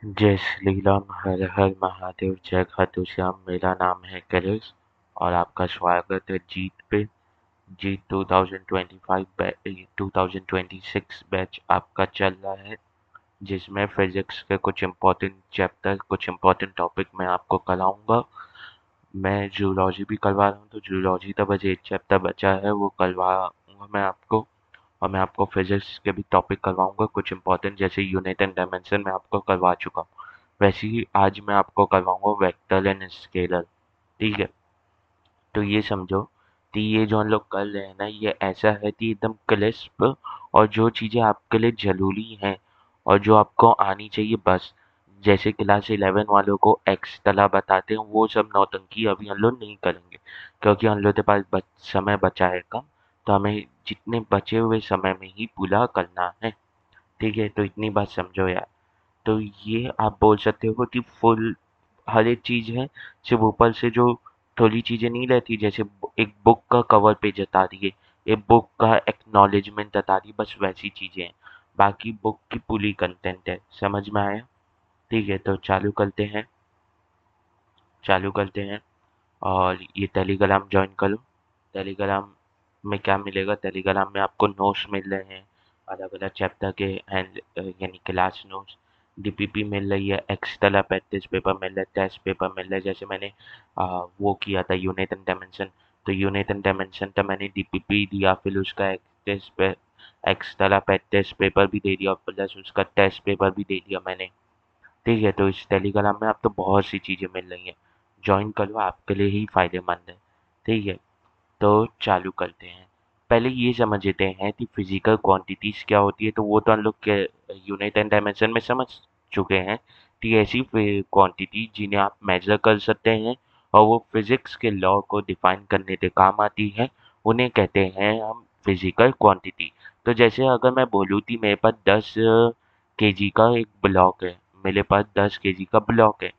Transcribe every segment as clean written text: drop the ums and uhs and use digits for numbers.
जय श्री राम, हर हर महादेव, जय खाटू श्याम। मेरा नाम है करिश और आपका स्वागत है जीत पे। जीत 2025 2026 बैच आपका चल रहा है, जिसमें फिजिक्स के कुछ इम्पोर्टेंट चैप्टर, कुछ इम्पोर्टेंट टॉपिक मैं आपको कराऊंगा। मैं जूलॉजी भी करवा रहा हूँ, तो जूलॉजी का बस एक चैप्टर बचा है, वो करवाऊंगा मैं आपको। और मैं आपको फिजिक्स के भी टॉपिक करवाऊंगा कुछ इंपॉर्टेंट, जैसे यूनिट एंड डायमेंशन मैं आपको करवा चुका हूँ। वैसे ही आज मैं आपको करवाऊंगा वेक्टर एंड स्केलर। ठीक है, तो ये समझो कि ये जो हम लोग कर रहे हैं ना, ये ऐसा है कि एकदम क्लिस्प, और जो चीज़ें आपके लिए जरूरी हैं और जो आपको आनी चाहिए बस, जैसे क्लास 11 वालों को एक्स तला बताते हैं, वो सब नौटंकी अभी हम लोग नहीं करेंगे, क्योंकि हम लोग के पास समय बचा है कम। तो हमें जितने बचे हुए समय में ही पूरा करना है। ठीक है, तो इतनी बात समझो यार। तो ये आप बोल सकते हो कि फुल हर एक चीज़ है, सिर्फ ऊपर से जो थोड़ी चीज़ें नहीं रहती, जैसे एक बुक का कवर पेज बता दिए, एक बुक का एक्नॉलेजमेंट बता दी, बस वैसी चीज़ें हैं। बाकी बुक की पूरी कंटेंट है, समझ में आया? ठीक है, तो चालू करते हैं। और ये टेलीग्राम ज्वाइन करो। टेलीग्राम में क्या मिलेगा, टेलीग्राम में आपको नोट्स मिल रहे हैं, अलग अलग चैप्टर के एंड यानी क्लास नोट्स। डीपीपी मिल रही है, एक्स्ट्रा प्रैक्टिस पेपर मिल रहा है, टेस्ट पेपर मिल रहा है। जैसे मैंने वो किया था यूनिट एंड डायमेंशन, तो यूनिट एंड डायमेंशन का मैंने डीपीपी दिया, फिर उसका एक्स्ट्रा प्रैक्टिस पेपर भी दे दिया, प्लस उसका टेस्ट पेपर भी दे दिया मैंने। ठीक है, तो इस टेलीग्राम में आपको बहुत सी चीज़ें मिल रही हैं, ज्वाइन कर लो, आपके लिए ही फायदेमंद है। ठीक है, तो चालू करते हैं। पहले ये समझ लेते हैं कि फिजिकल क्वांटिटीज क्या होती है, तो वो तो हम लोग के यूनिट एंड डायमेंशन में समझ चुके हैं कि ऐसी क्वांटिटी जिन्हें आप मेजर कर सकते हैं और वो फिजिक्स के लॉ को डिफाइन करने के काम आती है, उन्हें कहते हैं हम फिजिकल क्वांटिटी। तो जैसे अगर मैं बोलूँ कि मेरे पास 10 kg का एक ब्लॉक है, मेरे पास 10 kg का ब्लॉक है।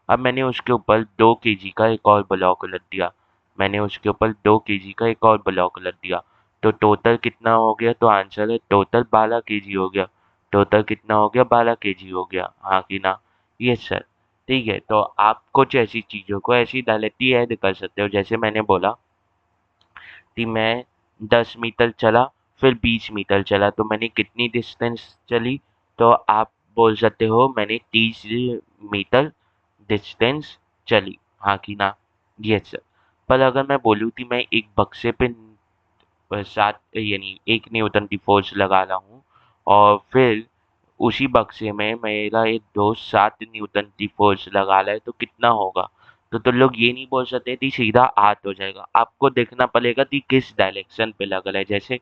अब मैंने उसके ऊपर 2 kg का एक और ब्लॉक रख दिया, मैंने उसके ऊपर 2 kg का एक और ब्लॉक रख दिया, तो टोटल कितना हो गया? तो आंसर है टोटल 12 kg हो गया। टोटल कितना हो गया? 12 kg हो गया, हाँ कि ना? Yes sir. ठीक है, तो आप कुछ ऐसी चीज़ों को ऐसी डायरेक्टली ऐड कर सकते हो, जैसे मैंने बोला कि मैं 10 मीटर चला, फिर 20 मीटर चला, तो मैंने कितनी डिस्टेंस चली? तो आप बोल सकते हो मैंने 30 मीटर डिस्टेंस चली, हाँ कि ना? Yes sir. पर अगर मैं बोलूँ कि मैं एक बक्से पे 1 न्यूटन की फोर्स लगा रहा हूँ, और फिर उसी बक्से में मेरा एक दोस्त 7 न्यूटन की फोर्स लगा रहा है, तो कितना होगा? तो लोग ये नहीं बोल सकते कि सीधा 8 हो जाएगा, आपको देखना पड़ेगा कि किस डायरेक्शन पे लग रहा है। जैसे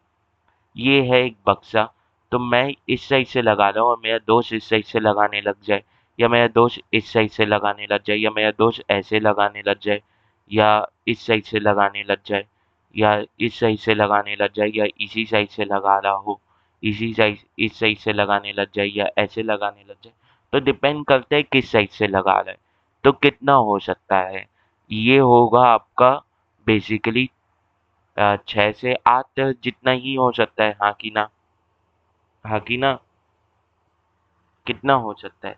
ये है एक बक्सा, तो मैं इस साइड से लगा रहा हूँ और मेरा दोस्त इस साइड से लगाने लग जाए, या मेरा दोस्त इस साइड से लगाने लग जाए, या मेरा दोस्त ऐसे लगाने लग जाए, या इस साइड से लगाने लग जाए, या इस साइड से लगाने लग जाए, या इसी साइड से लगा रहा हो, इस साइड से लगाने लग जाए, या ऐसे लगाने लग जाए, तो डिपेंड करता है किस साइड से लगा रहा है। तो कितना हो सकता है? ये होगा आपका बेसिकली 6 से 8 जितना ही हो सकता है, हाँ कि ना? हाँ कि ना? कितना हो सकता है?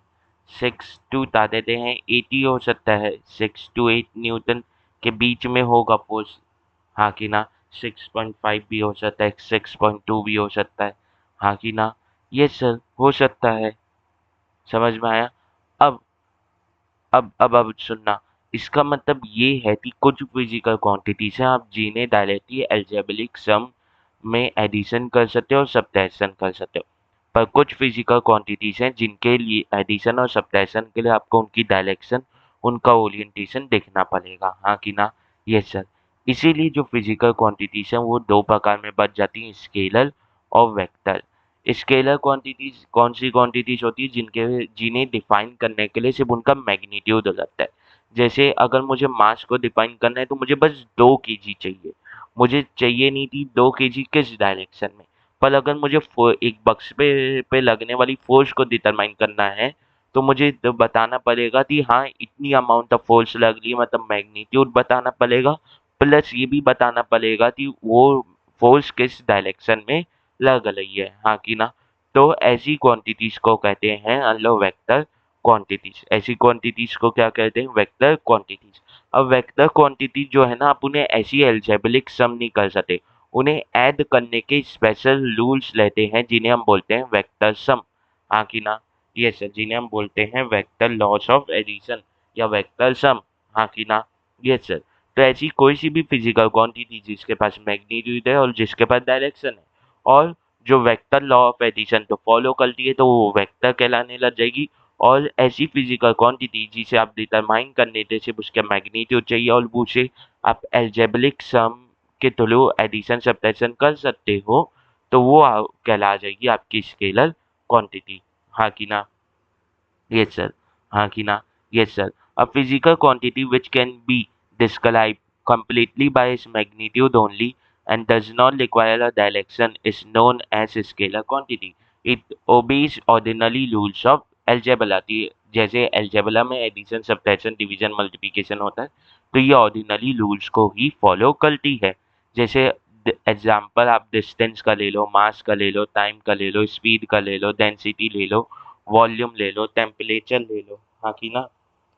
6 to बता देते हैं 80 हो सकता है, 6 to 8 न्यूटन के बीच में होगा फोर्स, हाँ कि ना? 6.5 भी हो सकता है, 6.2 भी हो सकता है, हाँ कि ना? ये सर हो सकता है। समझ में आया? अब अब सुनना, इसका मतलब ये है कि कुछ फिजिकल क्वांटिटीज हैं आप जिन्हें डायरेक्टली अलजेब्रिक सम में एडिशन कर सकते हो और सब्ट्रैक्शन कर सकते हो, पर कुछ फिजिकल क्वांटिटीज हैं जिनके लिए एडिशन और सब्ट्रैक्शन के लिए आपको उनकी डायरेक्शन, उनका ओरिएंटेशन देखना पड़ेगा, हाँ कि ना? Yes sir. इसीलिए जो फिजिकल क्वांटिटीज हैं वो दो प्रकार में बच जाती हैं, स्केलर और वेक्टर। स्केलर क्वांटिटीज कौन सी क्वांटिटीज होती है? जिन्हें डिफाइन करने के लिए सिर्फ उनका मैग्नीट्यूड लगता है। जैसे अगर मुझे मास को डिफाइन करना है, तो मुझे बस 2 kg चाहिए, मुझे चाहिए नहीं थी 2 kg किस डायरेक्शन में। पर अगर मुझे एक बक्स पे लगने वाली फोर्स को डिटरमाइन करना है, तो मुझे तो बताना पड़ेगा कि हाँ इतनी अमाउंट ऑफ फोर्स लग रही है, मतलब मैग्नीट्यूड बताना पड़ेगा, प्लस ये भी बताना पड़ेगा कि वो फोर्स किस डायरेक्शन में लग रही है, हाँ कि ना? तो ऐसी क्वांटिटीज को कहते हैं हम लोग वेक्टर क्वांटिटीज, ऐसी क्वांटिटीज को क्या कहते हैं, वेक्टर क्वांटिटीज। अब वेक्टर क्वांटिटी जो है ना, आप उन्हें ऐसी एल्जेब्रिक सम नहीं कर सकते, उन्हें ऐड करने के स्पेशल रूल्स लेते हैं जिन्हें हम बोलते हैं वेक्टर सम। हाँ कि ना? ये सर, जिन्हें हम बोलते हैं वेक्टर लॉस ऑफ एडिशन या वेक्टर सम। हाँ कि ना? ये सर। तो ऐसी कोई सी भी फिजिकल क्वांटिटी जिसके पास मैग्नीट्यूड है और जिसके पास डायरेक्शन है, और जो वेक्टर लॉ ऑफ एडिशन तो फॉलो करती है, तो वो वेक्टर कहलाने लग जाएगी। और ऐसी फिजिकल क्वांटिटी जिसे आप डिटरमाइन करने थे, सिर्फ उसका मैग्नीट्यूड चाहिए और उसे आप एल्जेब्रिक सम के थ्रू एडिशन सब्ट्रैक्शन कर सकते हो, तो वो कहला जाएगी आपकी स्केलर क्वांटिटी। हाँ कि ना? Yes, sir. हाँ कि ना? Yes, sir. A physical quantity which can be described completely by its magnitude only and does not require a direction is known as scalar quantity. It obeys ordinary rules of algebra. जैसे algebra में addition, subtraction, division, multiplication होता है, तो ये ordinary rules को ही follow करती है। जैसे एग्जाम्पल आप डिस्टेंस का ले लो, मास का ले लो, टाइम का ले लो, स्पीड का ले लो, डेंसिटी ले लो, वॉल्यूम ले लो, टेम्परेचर ले लो। हाँ कि ना?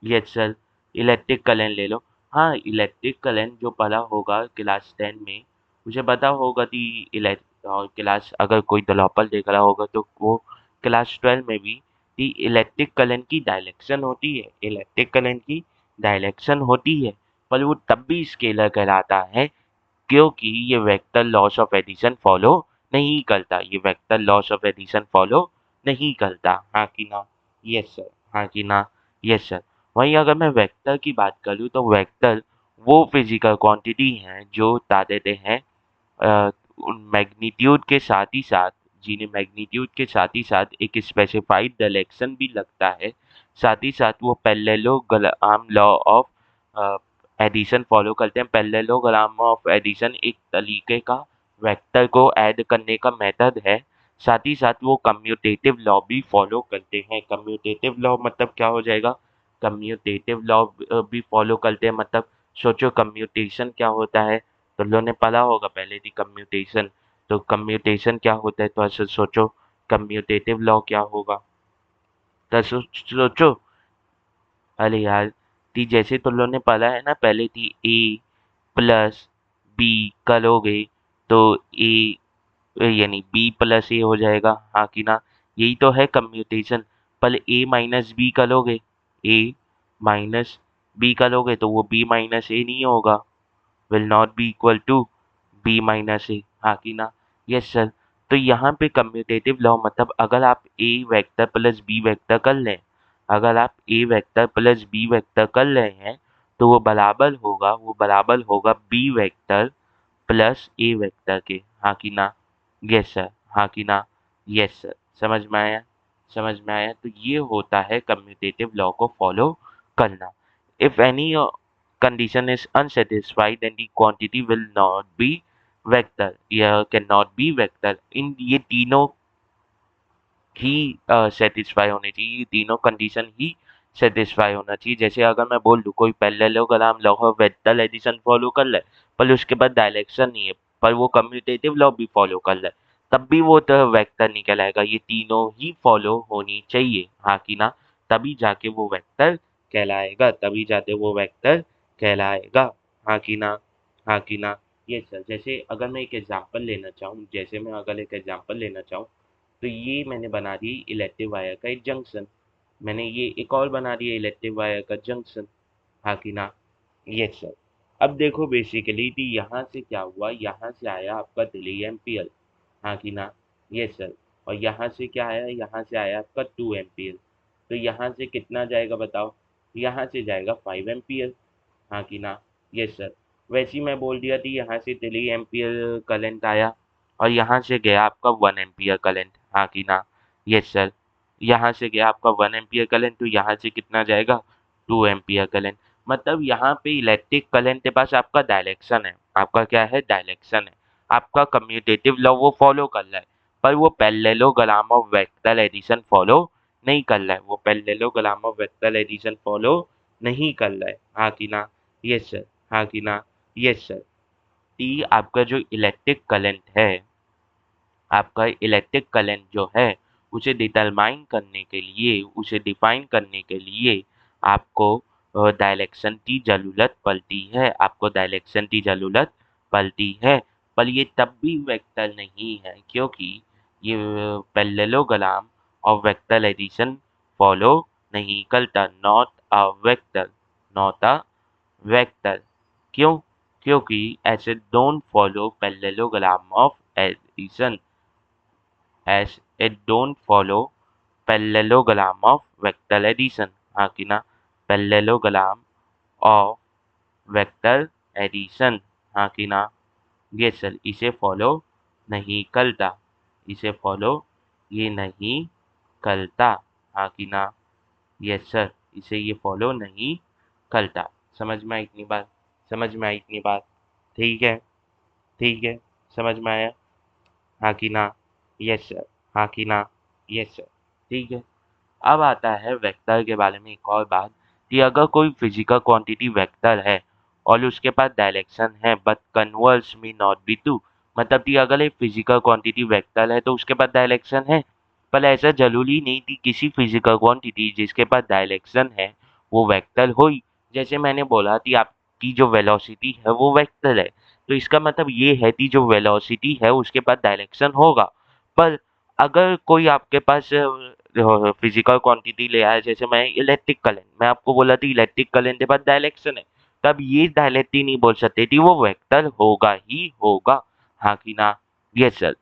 Yes sir. इलेक्ट्रिक करंट ले लो। हाँ, इलेक्ट्रिक करंट जो पढ़ा होगा क्लास 10 में, मुझे पता होगा कि इलेक्ट और क्लास अगर कोई डेवलपर देख रहा होगा तो वो क्लास 12 में भी कि इलेक्ट्रिक करंट की डायरेक्शन होती है, इलेक्ट्रिक करंट की डायरेक्शन होती है, पर वो तब भी स्केलर कहलाता है क्योंकि ये vector laws of addition follow नहीं करता, ये vector laws of addition follow नहीं करता। हाँ कि ना? Yes sir. हाँ कि ना? Yes sir. वहीं अगर मैं वेक्टर की बात करूँ तो वेक्टर वो फिजिकल क्वांटिटी हैं जो बता देते हैं उन मैग्नीट्यूड के साथ ही साथ, जिन्हें मैग्नीट्यूड के साथ ही साथ एक स्पेसिफाइड डायरेक्शन भी लगता है, साथ ही साथ वो parallelogram law of addition follow करते हैं। पैरेललोग्राम ऑफ एडिशन एक तरीके का वेक्टर को ऐड करने का मेथड है, साथ ही साथ वो कम्यूटेटिव लॉ भी फॉलो करते हैं। कम्यूटेटिव लॉ मतलब क्या हो जाएगा? कम्यूटेटिव लॉ भी फॉलो करते हैं, मतलब सोचो कम्यूटेशन क्या होता है, तो लोगों ने पढ़ा होगा पहले थी कम्यूटेशन। तो कम्यूटेशन क्या होता है, तो ऐसे सोचो कम्यूटेटिव लॉ क्या होगा, तो सोचो। अरे यार, थी जैसे तुम लोगों ने पढ़ा है ना, पहले थी ए प्लस बी करोगे तो ए यानी बी प्लस ए हो जाएगा। हाँ कि ना? यही तो है कम्यूटेशन। पर ए माइनस बी करोगे, ए माइनस बी करोगे तो वो बी माइनस ए नहीं होगा, will not be equal to B minus A. हाँ कि ना? Yes sir. तो यहाँ पे कम्यूटेटिव लॉ मतलब अगर आप A vector plus B vector कर लें, अगर आप A vector plus B vector कर रहे हैं, तो वो बराबर होगा B vector plus A vector के। हाँ कि ना? Yes sir. हाँ कि ना? Yes sir. समझ में आया? समझ में आया? तो ये होता है कम्यूटेटिव लॉ को फॉलो करना। If any condition is unsatisfied then the quantity will not be vector या cannot be vector। इन ये तीनों ही सेटिस्फाई होने चाहिए, ये तीनों कंडीशन ही सेटिस्फाई होना चाहिए। जैसे अगर मैं बोल दूँ कोई parallelogram law of vector addition follow कर ले, पर उसके बाद डायरेक्शन नहीं है, पर वो कम्यूटेटिव लॉ भी फॉलो कर ले, तब भी वो तो वेक्टर नहीं कहलाएगा। ये तीनों ही फॉलो होनी चाहिए। हाँ कि ना? तभी जाके वो वेक्टर कहलाएगा, तभी जाके वो वेक्टर कहलाएगा। हाँ कि ना? हाँ कि ना? ये सर। जैसे अगर मैं एक एग्जांपल लेना चाहूँ, जैसे मैं अगर एक एग्जांपल लेना चाहूँ, तो ये मैंने बना दी इलेक्ट्रिक वायर का एक जंक्शन, मैंने ये एक और बना दिया इलेक्ट्रिक वायर का जंक्शन। हाँ कि ना? Yes sir. अब देखो बेसिकली कि यहाँ से क्या हुआ, यहाँ से आया आपका 3 एम्पियर। हाँ कि ना? Yes sir. और यहाँ से क्या आया, यहाँ से आया आपका 2 एम्पियर। तो यहाँ से कितना जाएगा बताओ? यहाँ से जाएगा 5 एम्पियर। हाँ कि ना? Yes sir. वैसे ही मैं बोल दिया थी यहाँ से 3 एम्पियर करंट आया और यहाँ से गया आपका 1 एम्पियर करंट। हाँ कि ना? Yes sir. यहाँ से गया आपका 1 एम्पियर करंट, तो यहाँ से कितना जाएगा? 2 एम्पियर करंट। मतलब यहाँ पे इलेक्ट्रिक करंट के पास आपका डायरेक्शन है, आपका क्या है? डायरेक्शन है। आपका कम्यूटेटिव लॉ वो फॉलो कर रहा है, पर वो parallelogram of vector addition follow नहीं कर रहा है, वो parallelogram of vector addition follow नहीं कर रहा है। हाँ कि ना? Yes sir. हाँ कि ना? Yes sir. टी आपका जो इलेक्ट्रिक करंट है, आपका इलेक्ट्रिक करंट जो है उसे डिटरमाइन करने के लिए, उसे डिफाइन करने के लिए आपको डायरेक्शन की ज़रूरत पड़ती है, आपको डायरेक्शन की ज़रूरत पड़ती है। पर ये तब भी वेक्टर नहीं है क्योंकि ये पैरेललोग्राम और वेक्टर एडिशन फॉलो नहीं करता, not a vector, not a vector. क्यों? क्योंकि ऐसे don't follow parallelogram of addition, as it don't follow parallelogram of vector addition। हाँ कि ना, parallelogram of vector addition, हाँ कि ना, ये सर इसे फॉलो नहीं करता, इसे फॉलो ये नहीं करता, हाँ कि ना, यस सर, इसे ये फॉलो नहीं करता। समझ में आई इतनी बात? समझ में आई इतनी बात? ठीक है, ठीक है, समझ में आया? हाँ कि ना? यस सर, हाँ कि ना? यस सर, ठीक है। अब आता है वेक्टर के बारे में एक और बात कि अगर कोई फिजिकल क्वांटिटी वेक्टर है और उसके पास डायरेक्शन है बट कन्वर्स में नॉट बी टू, मतलब कि अगर एक फिजिकल क्वांटिटी वेक्टर है तो उसके पास डायरेक्शन है, पर ऐसा जरूरी नहीं कि किसी फिजिकल क्वांटिटी जिसके पास डायरेक्शन है वो वेक्टर हो ही। जैसे मैंने बोला कि आपकी जो वेलोसिटी है वो वेक्टर है, तो इसका मतलब ये है कि जो वेलोसिटी है उसके पास डायरेक्शन होगा। पर अगर कोई आपके पास फिजिकल क्वांटिटी ले आया, जैसे मैं इलेक्ट्रिक करंट, मैं आपको बोला था इलेक्ट्रिक करंट के पास डायरेक्शन है, तब ये डायरेक्टली नहीं बोल सकते कि वो वेक्टर होगा ही होगा, हाँ कि ना? Yes sir.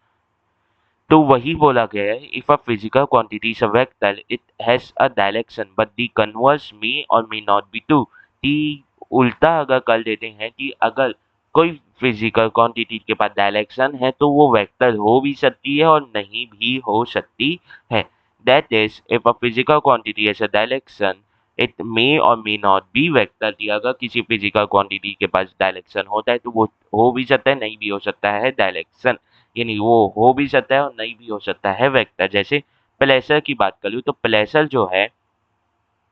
तो वही बोला गया है, if a physical quantity is a vector it has a direction but the converse may or may not be to. कि उल्टा अगर कर देते हैं कि अगर कोई फिजिकल क्वांटिटी के पास डायरेक्शन है तो वो वेक्टर हो भी सकती है और नहीं भी हो सकती है। That is if a physical quantity has a direction it may or may not be vector. कि अगर किसी फिजिकल क्वांटिटी के पास डायरेक्शन होता है तो वो हो भी सकता है, नहीं भी हो सकता है डायरेक्शन, यानी वो हो भी सकता है और नहीं भी हो सकता है वेक्टर। जैसे प्लेसर की बात करूँ तो प्लेसर जो है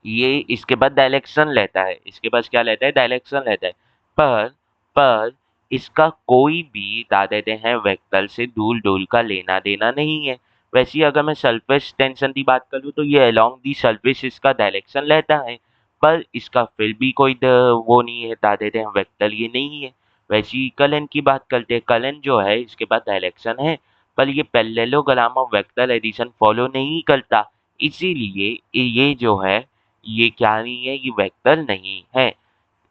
ये इसके बाद डायरेक्शन लेता है, इसके पास क्या लेता है? डायरेक्शन लेता है। पर पर इसका कोई भी बता देते हैं वेक्टर से दूर दूर का लेना देना नहीं है। वैसे ही अगर मैं सरफेस टेंशन की बात करूँ तो ये अलोंग दी सरफेस इसका डायरेक्शन लेता है, पर इसका फिर भी कोई वो नहीं है, बता देते हैं वेक्टर ये नहीं है। वैसे ही करंट की बात करते हैं, करंट जो है इसके पास डायरेक्शन है, पर ये parallelogram of vector addition follow नहीं करता, इसीलिए ये जो है ये क्या नहीं है, ये वेक्टर नहीं है।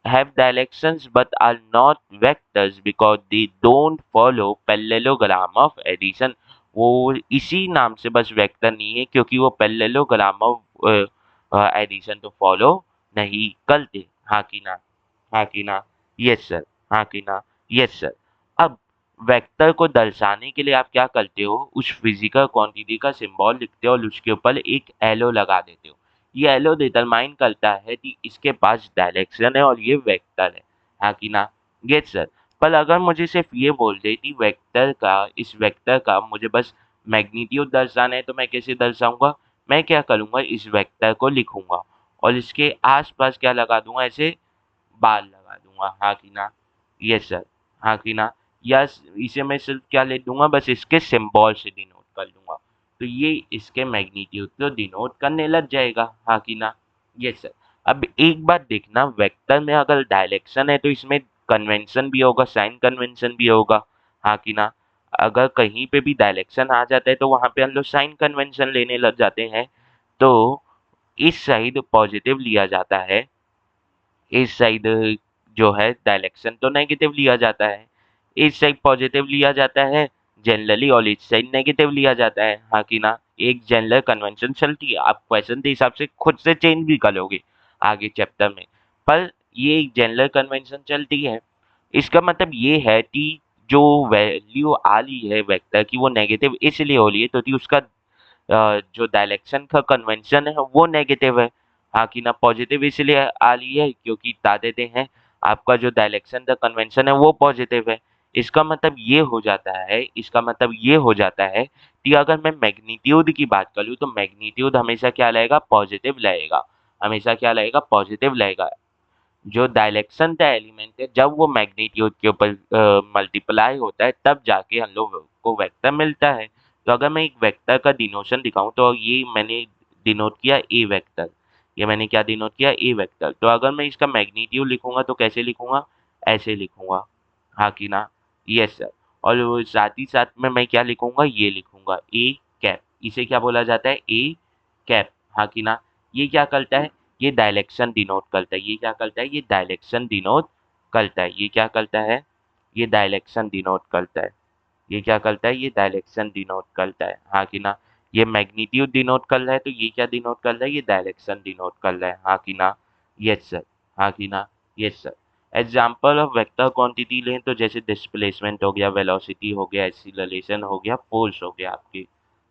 Have directions but are not vectors because they don't follow parallelogram of addition। वो इसी नाम से बस वेक्टर नहीं है क्योंकि वो पैरेललोग्राम ऑफ एडिशन तो फॉलो नहीं करते, हाँ कि ना? हाँ कि ना? यस सर, हाँ कि ना? Yes sir. अब वेक्टर को दर्शाने के लिए आप क्या करते हो, उस फिजिकल क्वांटिटी का सिंबल लिखते हो और उसके ऊपर एक एलो लगा देते हो। ये एलो डिटरमाइन करता है कि इसके पास डायरेक्शन है और ये वेक्टर है, हाँ कि ना? Yes sir. पर अगर मुझे सिर्फ ये बोल दे कि वेक्टर का, इस वेक्टर का मुझे बस मैग्नीट्यूड दर्शाना है तो मैं कैसे दर्शाऊंगा? मैं क्या करूंगा, इस वेक्टर को लिखूंगा और इसके आसपास क्या लगा दूंगा, ऐसे बार लगा दूंगा, हाँ कि ना? यस सर, हाँ कि ना? यस, इसे मैं सिर्फ क्या ले दूंगा, बस इसके सिंबल से डिनोट कर दूंगा, तो ये इसके मैग्नीट्यूड को डिनोट करने लग जाएगा, हाँ कि ना? Yes sir. अब एक बात देखना, वेक्टर में अगर डायरेक्शन है तो इसमें कन्वेंशन भी होगा, साइन कन्वेंशन भी होगा, हाँ कि ना? अगर कहीं पे भी डायरेक्शन आ जाता है तो वहां पे हम लोग साइन कन्वेंशन लेने लग जाते हैं। तो इस साइड पॉजिटिव लिया जाता है, इस साइड जो है डायरेक्शन तो नेगेटिव लिया जाता है, इस साइड पॉजिटिव लिया जाता है जनरली और इस साइड नेगेटिव लिया जाता है, हाँ कि ना? एक जनरल कन्वेंशन चलती है, आप क्वेश्चन के हिसाब से खुद से चेंज भी करोगे आगे चैप्टर में, पर ये एक जनरल कन्वेंशन चलती है। इसका मतलब ये है कि जो वैल्यू आ रही है वेक्टर की वो नेगेटिव इसलिए हो रही है क्योंकि उसका जो डायरेक्शन का कन्वेंशन है वो नेगेटिव है, हाँ कि ना? पॉजिटिव इसलिए आ रही है क्योंकि बता देते हैं आपका जो डायरेक्शन का कन्वेंशन है वो पॉजिटिव है। इसका मतलब ये हो जाता है, इसका मतलब ये हो जाता है कि अगर मैं मैग्नीट्यूड की बात करूँ तो मैग्नीट्यूड हमेशा क्या लाएगा? पॉजिटिव लाएगा, हमेशा क्या लाएगा? पॉजिटिव लाएगा। जो डायरेक्शन का एलिमेंट है जब वो मैग्नीट्यूड के ऊपर मल्टीप्लाई होता है तब जाके हम लोग को वेक्टर मिलता है। तो अगर मैं एक वेक्टर का डिनोशन दिखाऊं तो ये मैंने डिनोट किया ए वेक्टर, ये मैंने क्या डिनोट किया ए वेक्टर। तो अगर मैं इसका मैग्नीट्यूड लिखूंगा तो कैसे लिखूंगा, ऐसे लिखूंगा, हाँ कि ना, यस सर। और वो साथ ही साथ में मैं क्या लिखूंगा, ये लिखूंगा ए कैप, इसे क्या बोला जाता है, ए कैप, हाँ कि ना। ये क्या करता है, ये डायरेक्शन डिनोट करता है, ये क्या करता है, ये डायरेक्शन डिनोट करता है, ये क्या करता है, ये डायरेक्शन डिनोट करता है, ये क्या करता है, ये डायरेक्शन डिनोट करता है, हाँ कि ना। ये मैग्नीट्यूड डिनोट कर रहा है तो ये क्या डिनोट कर रहा है, ये डायरेक्शन डिनोट कर रहा है, हाँ कि ना, यस सर, हाँ कि ना, yes sir. Example of vector quantity लें तो जैसे डिस्प्लेसमेंट हो गया, वेलोसिटी हो गया, एक्सीलरेशन हो गया, फोर्स हो गया आपकी,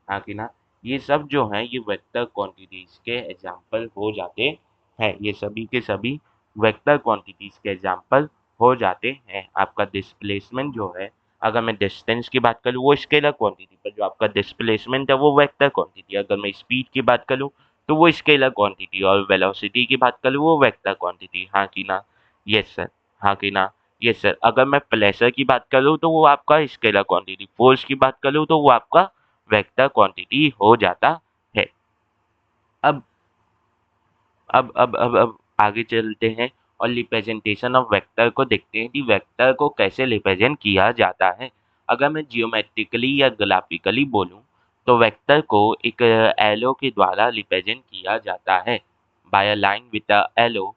हाँ कि ना। ये सब जो है ये वेक्टर क्वांटिटीज के एग्जाम्पल हो जाते हैं, ये सभी के सभी वेक्टर क्वांटिटीज के एग्जाम्पल हो जाते हैं। आपका डिस्प्लेसमेंट जो है, अगर मैं डिस्टेंस की बात करूँ वो स्केलर क्वांटिटी, पर जो आपका डिस्प्लेसमेंट है वो वेक्टर क्वांटिटी। अगर मैं स्पीड की बात करूँ तो वो स्केलर क्वांटिटी, और वेलोसिटी की बात करूँ वो वेक्टर क्वांटिटी, हाँ कि ना, यस सर, हाँ कि ना, यस सर। अगर मैं प्रेशर की बात करूँ तो वो आपका स्केलर क्वांटिटी, फोर्स की बात करूँ तो वो आपका वेक्टर क्वांटिटी हो जाता है। अब अब आगे चलते हैं और रिप्रेजेंटेशन ऑफ वेक्टर को देखते हैं कि वेक्टर को कैसे रिप्रेजेंट किया जाता है। अगर मैं जियोमेट्रिकली या ग्राफिकली बोलूं तो वेक्टर को एक एलो के द्वारा रिप्रेजेंट किया जाता है, by a line with a arrow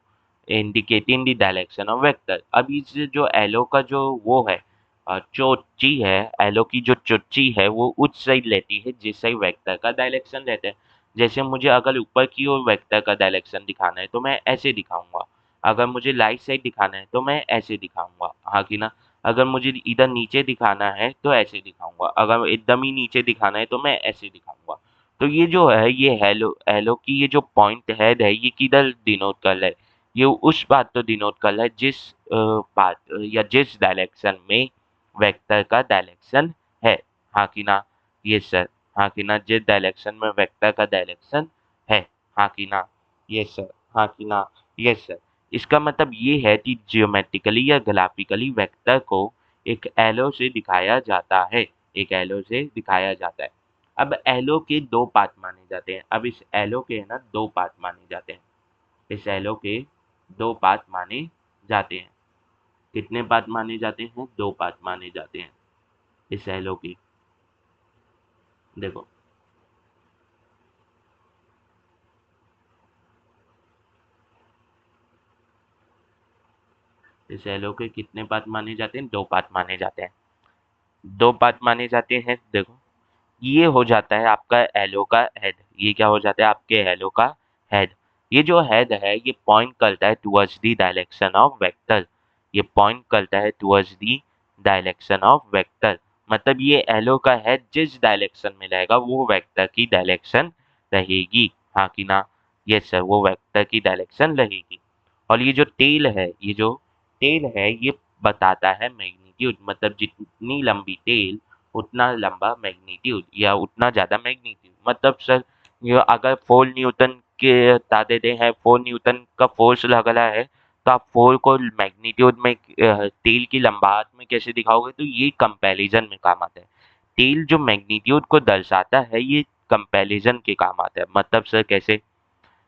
indicating the direction of vector. अब इस जो एलो का जो वो है, चोची है, एलो की जो चोची है वो उस साइड लेती है जिस साइड वेक्टर का डायरेक्शन लेते हैं। जैसे मुझे अगर ऊपर की ओर वेक्टर का डायरेक्शन दिखाना है तो मैं ऐसे दिखाऊंगा, अगर मुझे राइट साइड दिखाना है तो मैं ऐसे दिखाऊंगा, हाँ कि ना। अगर मुझे इधर नीचे दिखाना है तो ऐसे दिखाऊंगा, अगर एकदम ही नीचे दिखाना है तो मैं ऐसे दिखाऊंगा। तो ये जो है ये हेलो हेलो की ये जो पॉइंट हेड है ये किधर डिनोट कर रहा है, ये उस बात तो डिनोट कर रहा है जिस बात या जिस डायरेक्शन में वेक्टर का डायरेक्शन है, हाँ कि ना, ये सर, हाँ कि ना, जिस डायरेक्शन में वेक्टर का डायरेक्शन है, हाँ कि ना, यस सर, हाँ कि ना, यस सर। इसका मतलब ये है कि जियोमेट्रिकली या ग्राफिकली वेक्टर को एक एलो से दिखाया जाता है, एक एलो से दिखाया जाता है। अब एलो के दो पार्ट माने जाते हैं, अब इस एलो के है ना दो पार्ट माने जाते हैं, इस एलो के दो पार्ट माने जाते हैं। कितने पार्ट माने जाते हैं, दो पार्ट माने जाते हैं इस एलो के, देखो। इस एलो के कितने पार्ट माने जाते हैं, दो पार्ट माने जाते हैं, दो पार्ट माने जाते हैं, देखो। ये हो जाता है आपका एलो का हेड, ये क्या हो जाता है आपके एलो का हेड। ये जो हेड है ये पॉइंट करता है towards the direction of vector, ये पॉइंट करता है towards the direction of vector. मतलब ये एलो का हेड जिस डायरेक्शन में रहेगा वो वेक्टर की डायरेक्शन रहेगी, हाँ कि ना, ये सर, वो वेक्टर की डायरेक्शन रहेगी। और ये जो टेल है, ये जो टेल है ये बताता है मैग्नीट्यूड, मतलब जितनी लंबी टेल उतना लंबा मैग्नीट्यूड या उतना ज़्यादा मैग्नीट्यूड। मतलब सर ये अगर 4 न्यूटन के दादे दे हैं, 4 न्यूटन का फोर्स लग रहा है तो आप 4 को मैग्नीट्यूड में टेल की लंबाई में कैसे दिखाओगे, तो ये कंपैरिजन में काम आता है। टेल जो मैग्नीट्यूड को दर्शाता है ये कंपैरिजन के काम आता है। मतलब सर कैसे,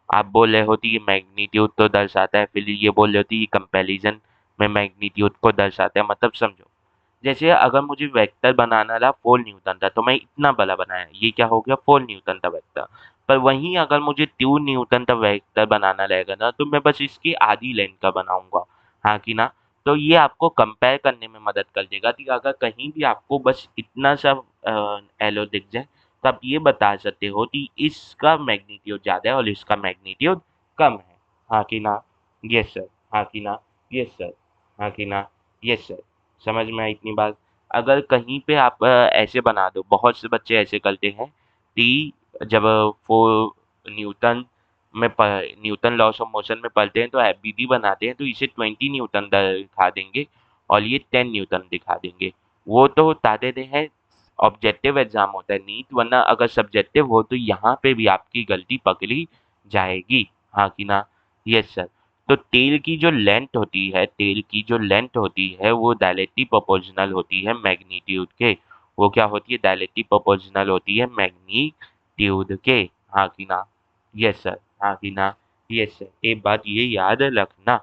आप बोल रहे होती ये मैग्नीट्यूड तो दर्शाता है, फिर ये बोल रहे होती ये कंपैरिजन में मैग्नीट्यूड को दर्शाता है, मतलब समझो। जैसे अगर मुझे वेक्टर बनाना था 4 न्यूटन था तो मैं इतना बड़ा बनाया, ये क्या हो गया 4 न्यूटन था वेक्टर। पर वहीं अगर मुझे 2 न्यूटन का वेक्टर बनाना रहेगा ना तो मैं बस इसकी आधी लेंथ का बनाऊंगा, हाँ कि ना। तो ये आपको कंपेयर करने में मदद कर देगा कि अगर कहीं भी आपको बस इतना सा एलो दिख जाए तो आप ये बता सकते हो कि इसका मैग्नीट्यूड ज़्यादा है और इसका मैग्नीट्यूड कम है, हाँ कि ना, यस सर, हाँ कि ना, यस सर, हाँ कि ना, यस सर। समझ में आई इतनी बात। अगर कहीं पे आप ऐसे बना दो, बहुत से बच्चे ऐसे करते हैं कि जब वो न्यूटन में न्यूटन लॉस ऑफ मोशन में पढ़ते हैं तो एफबीडी बनाते हैं तो इसे 20 न्यूटन दिखा देंगे और ये 10 न्यूटन दिखा देंगे। वो तो बता देते हैं ऑब्जेक्टिव एग्जाम होता है नीट, वरना अगर सब्जेक्टिव हो तो यहाँ पे भी आपकी गलती पकड़ी जाएगी, हाँ कि ना, यस सर। तो टेल की जो लेंथ होती है, टेल की जो लेंथ होती है वो डायरेक्टली प्रोपोर्शनल होती है मैग्नीट्यूड के। वो क्या होती है, डायरेक्टली प्रोपोर्शनल होती है मैग्नीट्यूड के। हाँ कि ना? Yes sir. हाँ कि ना? यस सर, एक बात ये याद रखना।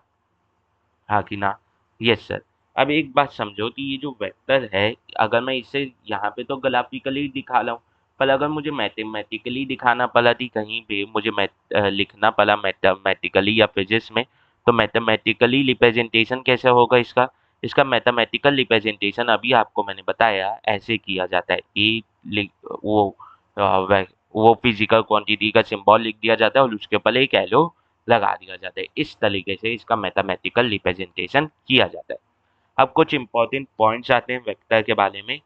हाँ कि ना? Yes sir. अब एक बात समझो कि ये जो वेक्टर है, अगर मैं इसे यहाँ पे तो ग्राफिकली दिखा रहा हूँ, पर अगर मुझे मैथमेटिकली दिखाना पड़ा थी, कहीं पे मुझे लिखना पड़ा मैथमेटिकली या फिजिक्स में, तो मैथमेटिकली रिप्रेजेंटेशन कैसे होगा इसका? इसका मैथमेटिकल रिप्रेजेंटेशन अभी आपको मैंने बताया ऐसे किया जाता है। वो वो फिजिकल क्वांटिटी का सिंबल लिख दिया जाता है और उसके ऊपर एक एरो लगा दिया जाता है। इस तरीके से इसका मैथमेटिकल रिप्रेजेंटेशन किया जाता है। अब कुछ इंपॉर्टेंट पॉइंट्स आते हैं वेक्टर के बारे में।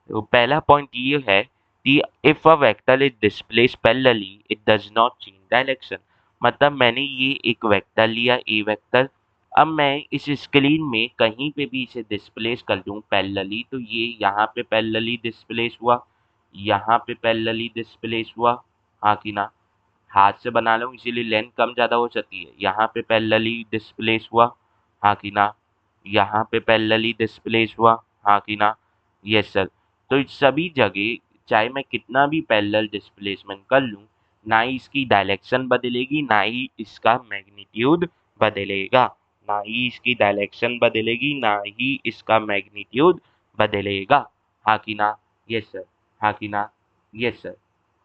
तो पहला पॉइंट ये है कि if a vector is displace parallelly it does not change direction. मतलब मैंने ये एक वेक्टर लिया, ए वेक्टर। अब मैं इस स्क्रीन में कहीं पे भी इसे डिस्प्लेस कर दूं पैरेलली, तो ये यहाँ पे पैरेलली डिस्प्लेस हुआ, यहाँ पे पैरेलली डिस्प्लेस हुआ। हाँ कि ना? हाथ से बना रहा हूँ इसीलिए लेंथ कम ज़्यादा हो सकती है। यहाँ पे पैरेलली डिस्प्लेस हुआ। हाँ कि ना? यहाँ पे पैरेलली डिस्प्लेस हुआ। हाँ कि ना? Yes sir. तो इस सभी जगह चाहे मैं कितना भी पैरेलल डिस्प्लेसमेंट कर लूँ, ना ही इसकी डायरेक्शन बदलेगी, ना ही इसका मैग्नीट्यूड बदलेगा। ना ही इसकी डायरेक्शन बदलेगी, ना ही इसका मैग्नीट्यूड बदलेगा। हाँ कि ना? Yes sir. हाँ कि ना? Yes sir.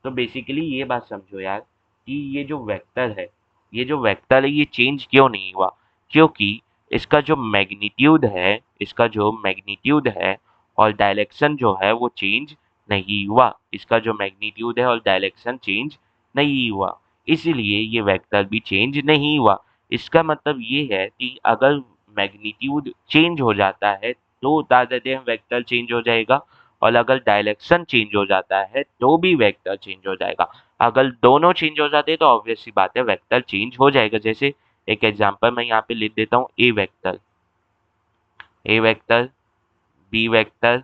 तो बेसिकली ये बात समझो यार कि ये जो वेक्टर है ये चेंज क्यों नहीं हुआ? क्योंकि इसका जो मैग्नीट्यूड है और डायरेक्शन जो है वो चेंज नहीं हुआ। इसका जो मैग्नीट्यूड है और डायरेक्शन चेंज नहीं हुआ, इसीलिए ये वेक्टर भी चेंज नहीं हुआ। इसका मतलब ये है कि अगर मैग्नीट्यूड चेंज हो जाता है तो बता देते हैं वेक्टर चेंज हो जाएगा, और अगर डायरेक्शन चेंज हो जाता है तो भी वेक्टर चेंज हो जाएगा। अगर दोनों चेंज हो जाते हैं तो ऑब्वियस सी बात है वेक्टर चेंज हो जाएगा। जैसे एक एग्जांपल मैं यहाँ पे लिख देता हूँ, ए वेक्टर, बी वेक्टर,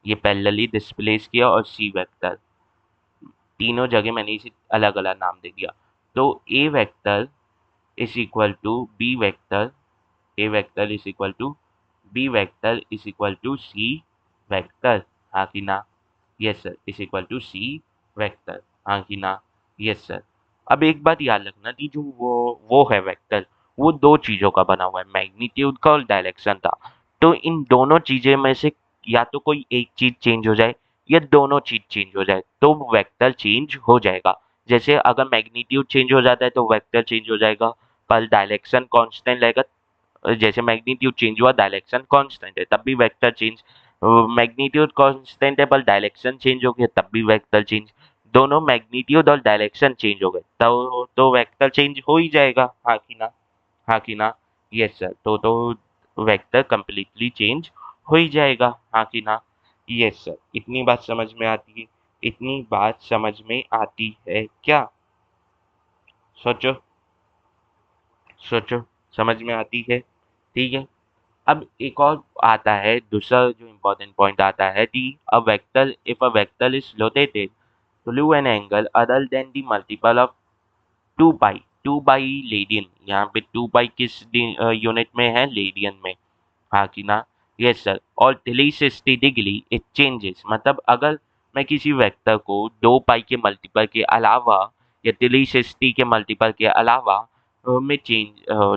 ये पैरेलली डिस्प्लेस किया, और सी वेक्टर, तीनों जगह मैंने इसे अलग अलग नाम दे दिया। तो A vector is equal to B vector, A vector is equal to B vector is equal to C vector. हाँ कि ना? Yes sir, is equal to C vector. हाँ कि ना? Yes sir. अब एक बात याद रखना कि जो वो है वेक्टर, वो दो चीजों का बना हुआ है, मैग्नीट्यूड का और डायरेक्शन का। तो इन दोनों चीजें में से या तो कोई एक चीज चेंज हो जाए या दोनों चीज चेंज हो जाए तो वेक्टर चेंज हो जाएगा। जैसे अगर मैग्नीट्यूड चेंज हो जाता है तो वेक्टर चेंज हो जाएगा, पर डायरेक्शन कांस्टेंट रहेगा। जैसे मैग्नीट्यूड चेंज हुआ, डायरेक्शन कांस्टेंट है, तब भी वेक्टर चेंज। मैग्नीट्यूड कांस्टेंट है पर डायरेक्शन चेंज हो गया, तब भी वेक्टर चेंज। दोनों मैग्नीट्यूड और डायरेक्शन चेंज हो गए तो वेक्टर चेंज हो ही जाएगा। हाँ कि ना? हाँ कि ना? Yes sir. तो वेक्टर कंप्लीटली चेंज हो ही जाएगा। हाँ कि ना? Yes sir. इतनी बात समझ में आती है? इतनी बात समझ में आती है क्या? सोचो, सोचो, समझ में आती है? ठीक है। अब एक और आता है, दूसरा जो इम्पोर्टेंट पॉइंट आता है कि a vector is rotated through an angle other than the multiple of 2 pi, 2 pi radian. यहाँ पे 2 पाई किस यूनिट में है? रेडियन में। हाँ कि ना? Yes sir. और 360 डिग्री इट चेंजेस, मतलब अगर मैं किसी वेक्टर को 2 पाई के मल्टीपल के अलावा या 360 के मल्टीपल के अलावा मैं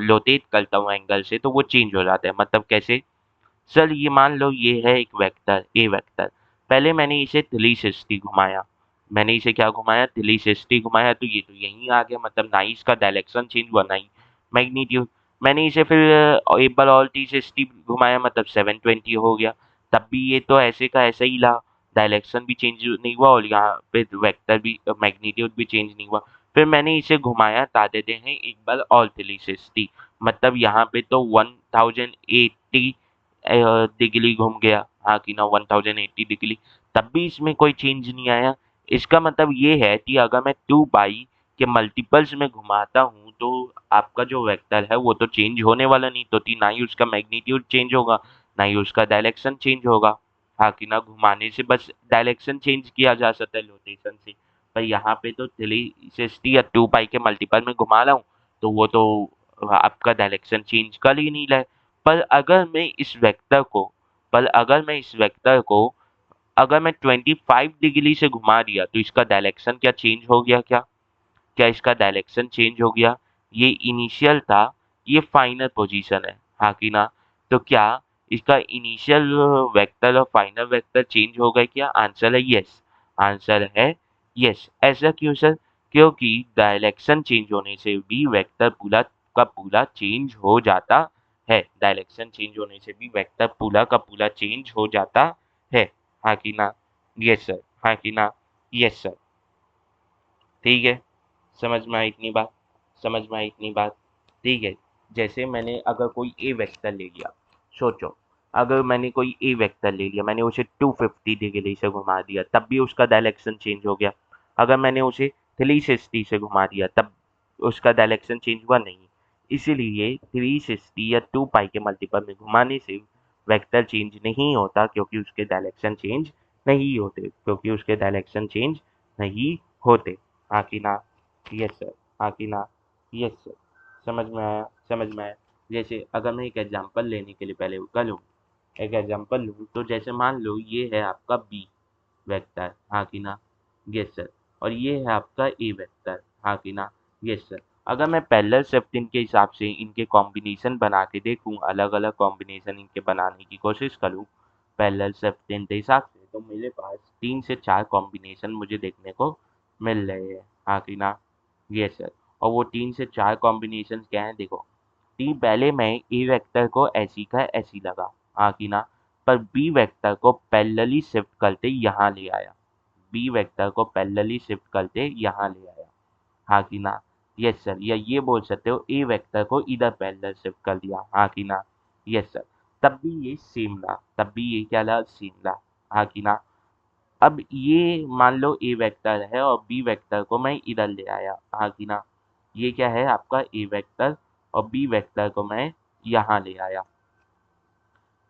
रोटेट करता हूँ एंगल से, तो वो चेंज हो जाता है। मतलब कैसे? सर ये मान लो ये है एक वेक्टर, ए वेक्टर। पहले मैंने इसे 360 घुमाया, मैंने इसे क्या घुमाया? 360 घुमाया, तो ये तो यहीं आ गया, मतलब ना ही इसका डायरेक्शन चेंज हुआ ना ही मैग्नीट्यूड। मैंने इसे फिर एक बार और 360 घुमाया, मतलब 720 हो गया, तब भी ये तो ऐसे का ऐसा ही रहा, डायरेक्शन भी चेंज नहीं हुआ और यहाँ पे वेक्टर भी मैग्नीट्यूड भी चेंज नहीं हुआ। फिर मैंने इसे घुमाया, ता देते हैं एक बार और 360, मतलब यहाँ पे तो 1080 डिग्री घूम गया। हाँ कि ना? 1080 डिग्री, तब भी इसमें कोई चेंज नहीं आया। इसका मतलब ये है कि अगर मैं 2 पाई के मल्टीपल्स में घुमाता हूँ तो आपका जो वेक्टर है वो तो चेंज होने वाला नहीं, तो ना ही उसका मैग्नीट्यूड चेंज होगा, ना ही उसका डायरेक्शन चेंज होगा। हाँ कि ना? घुमाने से बस डायरेक्शन चेंज किया जा सकता है रोटेशन से, पर यहाँ पे तो 360 या 2 पाई के मल्टीपल में घुमा रहा हूँ, तो वो तो आपका डायरेक्शन चेंज कर ही नहीं रहा है। पर अगर मैं इस वेक्टर को पर अगर मैं इस वेक्टर को अगर मैं 25 डिग्री से घुमा दिया तो इसका डायरेक्शन क्या चेंज हो गया क्या? क्या इसका डायरेक्शन चेंज हो गया? ये इनिशियल था, ये फाइनल पोजीशन है, हाँ कि ना? तो क्या इसका इनिशियल वेक्टर और फाइनल वेक्टर चेंज हो गए क्या? आंसर है यस। आंसर है यस। ऐसा क्यों सर? क्योंकि डायरेक्शन चेंज होने से भी वेक्टर पूरा का पूरा चेंज हो जाता है। डायरेक्शन चेंज होने से भी वेक्टर पूरा का पूरा चेंज हो जाता है, हाँ कि ना? यस सर, हाँ कि ना? Yes sir. ठीक है, समझ में आई इतनी बात? समझ में आई इतनी बात? ठीक है। जैसे मैंने अगर कोई ए वेक्टर ले लिया, सोचो, अगर मैंने कोई ए वेक्टर ले लिया, मैंने उसे 250 डिग्री से घुमा दिया, तब भी उसका डायरेक्शन चेंज हो गया। अगर मैंने उसे 360 से घुमा दिया, तब उसका डायरेक्शन चेंज हुआ नहीं। इसीलिए 360 या 2 पाई के मल्टीपल में घुमाने से वेक्टर चेंज नहीं होता, क्योंकि उसके डायरेक्शन चेंज नहीं होते, क्योंकि उसके डायरेक्शन चेंज नहीं होते, हाँ कि ना? यस सर, हाँ कि ना? Yes sir. समझ में आया? समझ में आया? जैसे अगर मैं एक एग्जांपल लेने के लिए पहले कर लूँ, एक एग्जांपल लूँ, तो जैसे मान लो ये है आपका बी वेक्टर, हाँ कि ना? Yes sir. और ये है आपका ए वेक्टर, हाँ कि ना? Yes sir. अगर मैं पैरेलल शिफ्टिंग के हिसाब से इनके कॉम्बिनेशन बना के देखूँ, अलग अलग कॉम्बिनेशन इनके बनाने की कोशिश करूँ पैरेलल शिफ्टिंग के हिसाब से, तो मेरे पास 3 से 4 कॉम्बिनेशन मुझे देखने को मिल रहे हैं, हाँ कि ना? Yes sir. और वो 3 से 4 कॉम्बिनेशन क्या है देखो। पहले मैं ए वेक्टर को ऐसी का ऐसी लगा, हाँ कि ना? पर बी वेक्टर को पैरेलली शिफ्ट करते यहाँ ले आया। बी वेक्टर को पैरेलली शिफ्ट करते यहाँ ले आया, हाँ कि ना? Yes sir. या ये बोल सकते हो ए वेक्टर को इधर पैरेलल शिफ्ट कर दिया, हाँ कि ना? Yes sir. तब भी ये सेम रहा, तब भी ये क्या रहा? सेम रहा, हाँ कि ना? अब ये मान लो ए वेक्टर है और बी वेक्टर को मैं इधर ले आया, हाँ कि ना? ये क्या है आपका ए वेक्टर, और बी वेक्टर को मैं यहाँ ले आया।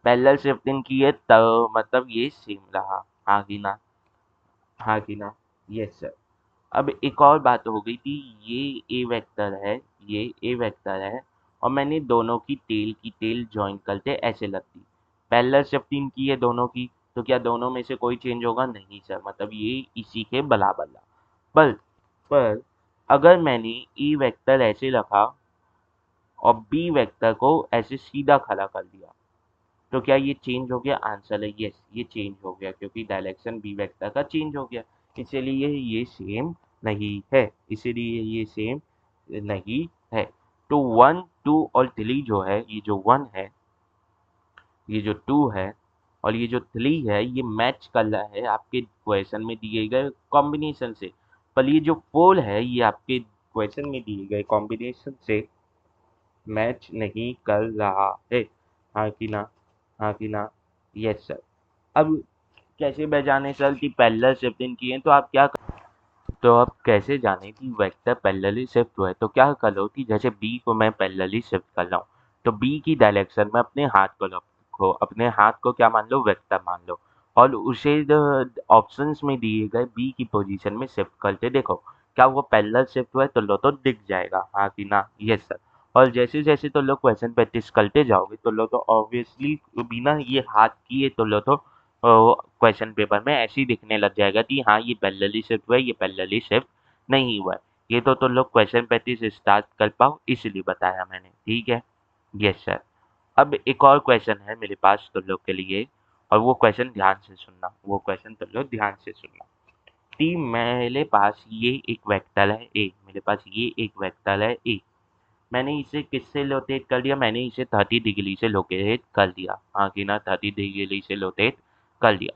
पैरेलल शिफ्टिंग की है तो मतलब ये सेम रहा, हाँ कि ना? हाँ कि ना? Yes sir. अब एक और बात हो गई थी, ये ए वेक्टर है, ये ए वेक्टर है, और मैंने दोनों की टेल जॉइन करके ऐसे लग दी। पैरेलल शिफ्टिंग की है दोनों की, तो क्या दोनों में से कोई चेंज होगा? नहीं सर, मतलब ये इसी के बराबर रहा। पर पर अगर मैंने ई वेक्टर ऐसे रखा और बी वेक्टर को ऐसे सीधा खड़ा कर दिया, तो क्या ये चेंज हो गया? आंसर है यस, ये चेंज हो गया, क्योंकि डायरेक्शन बी वेक्टर का चेंज हो गया। इसलिए ये सेम नहीं है, इसीलिए ये सेम नहीं है। तो 1 2 और 3 जो है, ये जो 1 है, ये जो 2 है, और ये जो 3 है, ये मैच कर रहा है आपके क्वेश्चन में दिए गए कॉम्बिनेशन से। पर ये जो 4 है, ये आपके क्वेश्चन में दिए गए कॉम्बिनेशन से मैच नहीं कर रहा है, हाँ कि ना? हाँ कि ना? Yes sir. अब कैसे पहचाने सर कि पैरेलल शिफ्टिंग की है? तो आप क्या, तो आप कैसे जाने कि वेक्टर पैरेलली शिफ्ट हुआ है? तो क्या करो कि जैसे बी को मैं पैरेलली शिफ्ट कर रहा हूँ, तो बी की डायरेक्शन में अपने हाथ को रखो, अपने हाथ को क्या मान लो? वेक्टर मान लो, और उसे ऑप्शंस में दिए गए बी की पोजीशन में शिफ्ट करके देखो, क्या वो पैरेलल शिफ्ट हुआ है? तो लो तो दिख जाएगा, हाँ कि ना? Yes sir. और जैसे जैसे तो लोग क्वेश्चन प्रैक्टिस करते जाओगे, तो लो तो ऑब्वियसली बिना ये हाथ किए तो लो तो क्वेश्चन पेपर में ऐसे ही दिखने लग जाएगा कि हाँ ये पैरेलली शिफ्ट हुआ है, ये पैरेलली शिफ्ट नहीं हुआ है। ये तो लोग क्वेश्चन प्रैक्टिस स्टार्ट कर पाओ इसलिए बताया मैंने, ठीक है? Yes sir. अब एक और क्वेश्चन है मेरे पास तुम लोग के लिए, और वो क्वेश्चन ध्यान से सुनना, वो क्वेश्चन तुम लोग ध्यान से सुनना कि मेरे पास ये एक वेक्टर है ए, मेरे पास ये एक वेक्टर है ए, मैंने इसे किससे लोकेट कर दिया? मैंने इसे 30 डिग्री से लोकेट कर दिया, हाँ कि ना? 30 डिग्री से लोकेट कर दिया।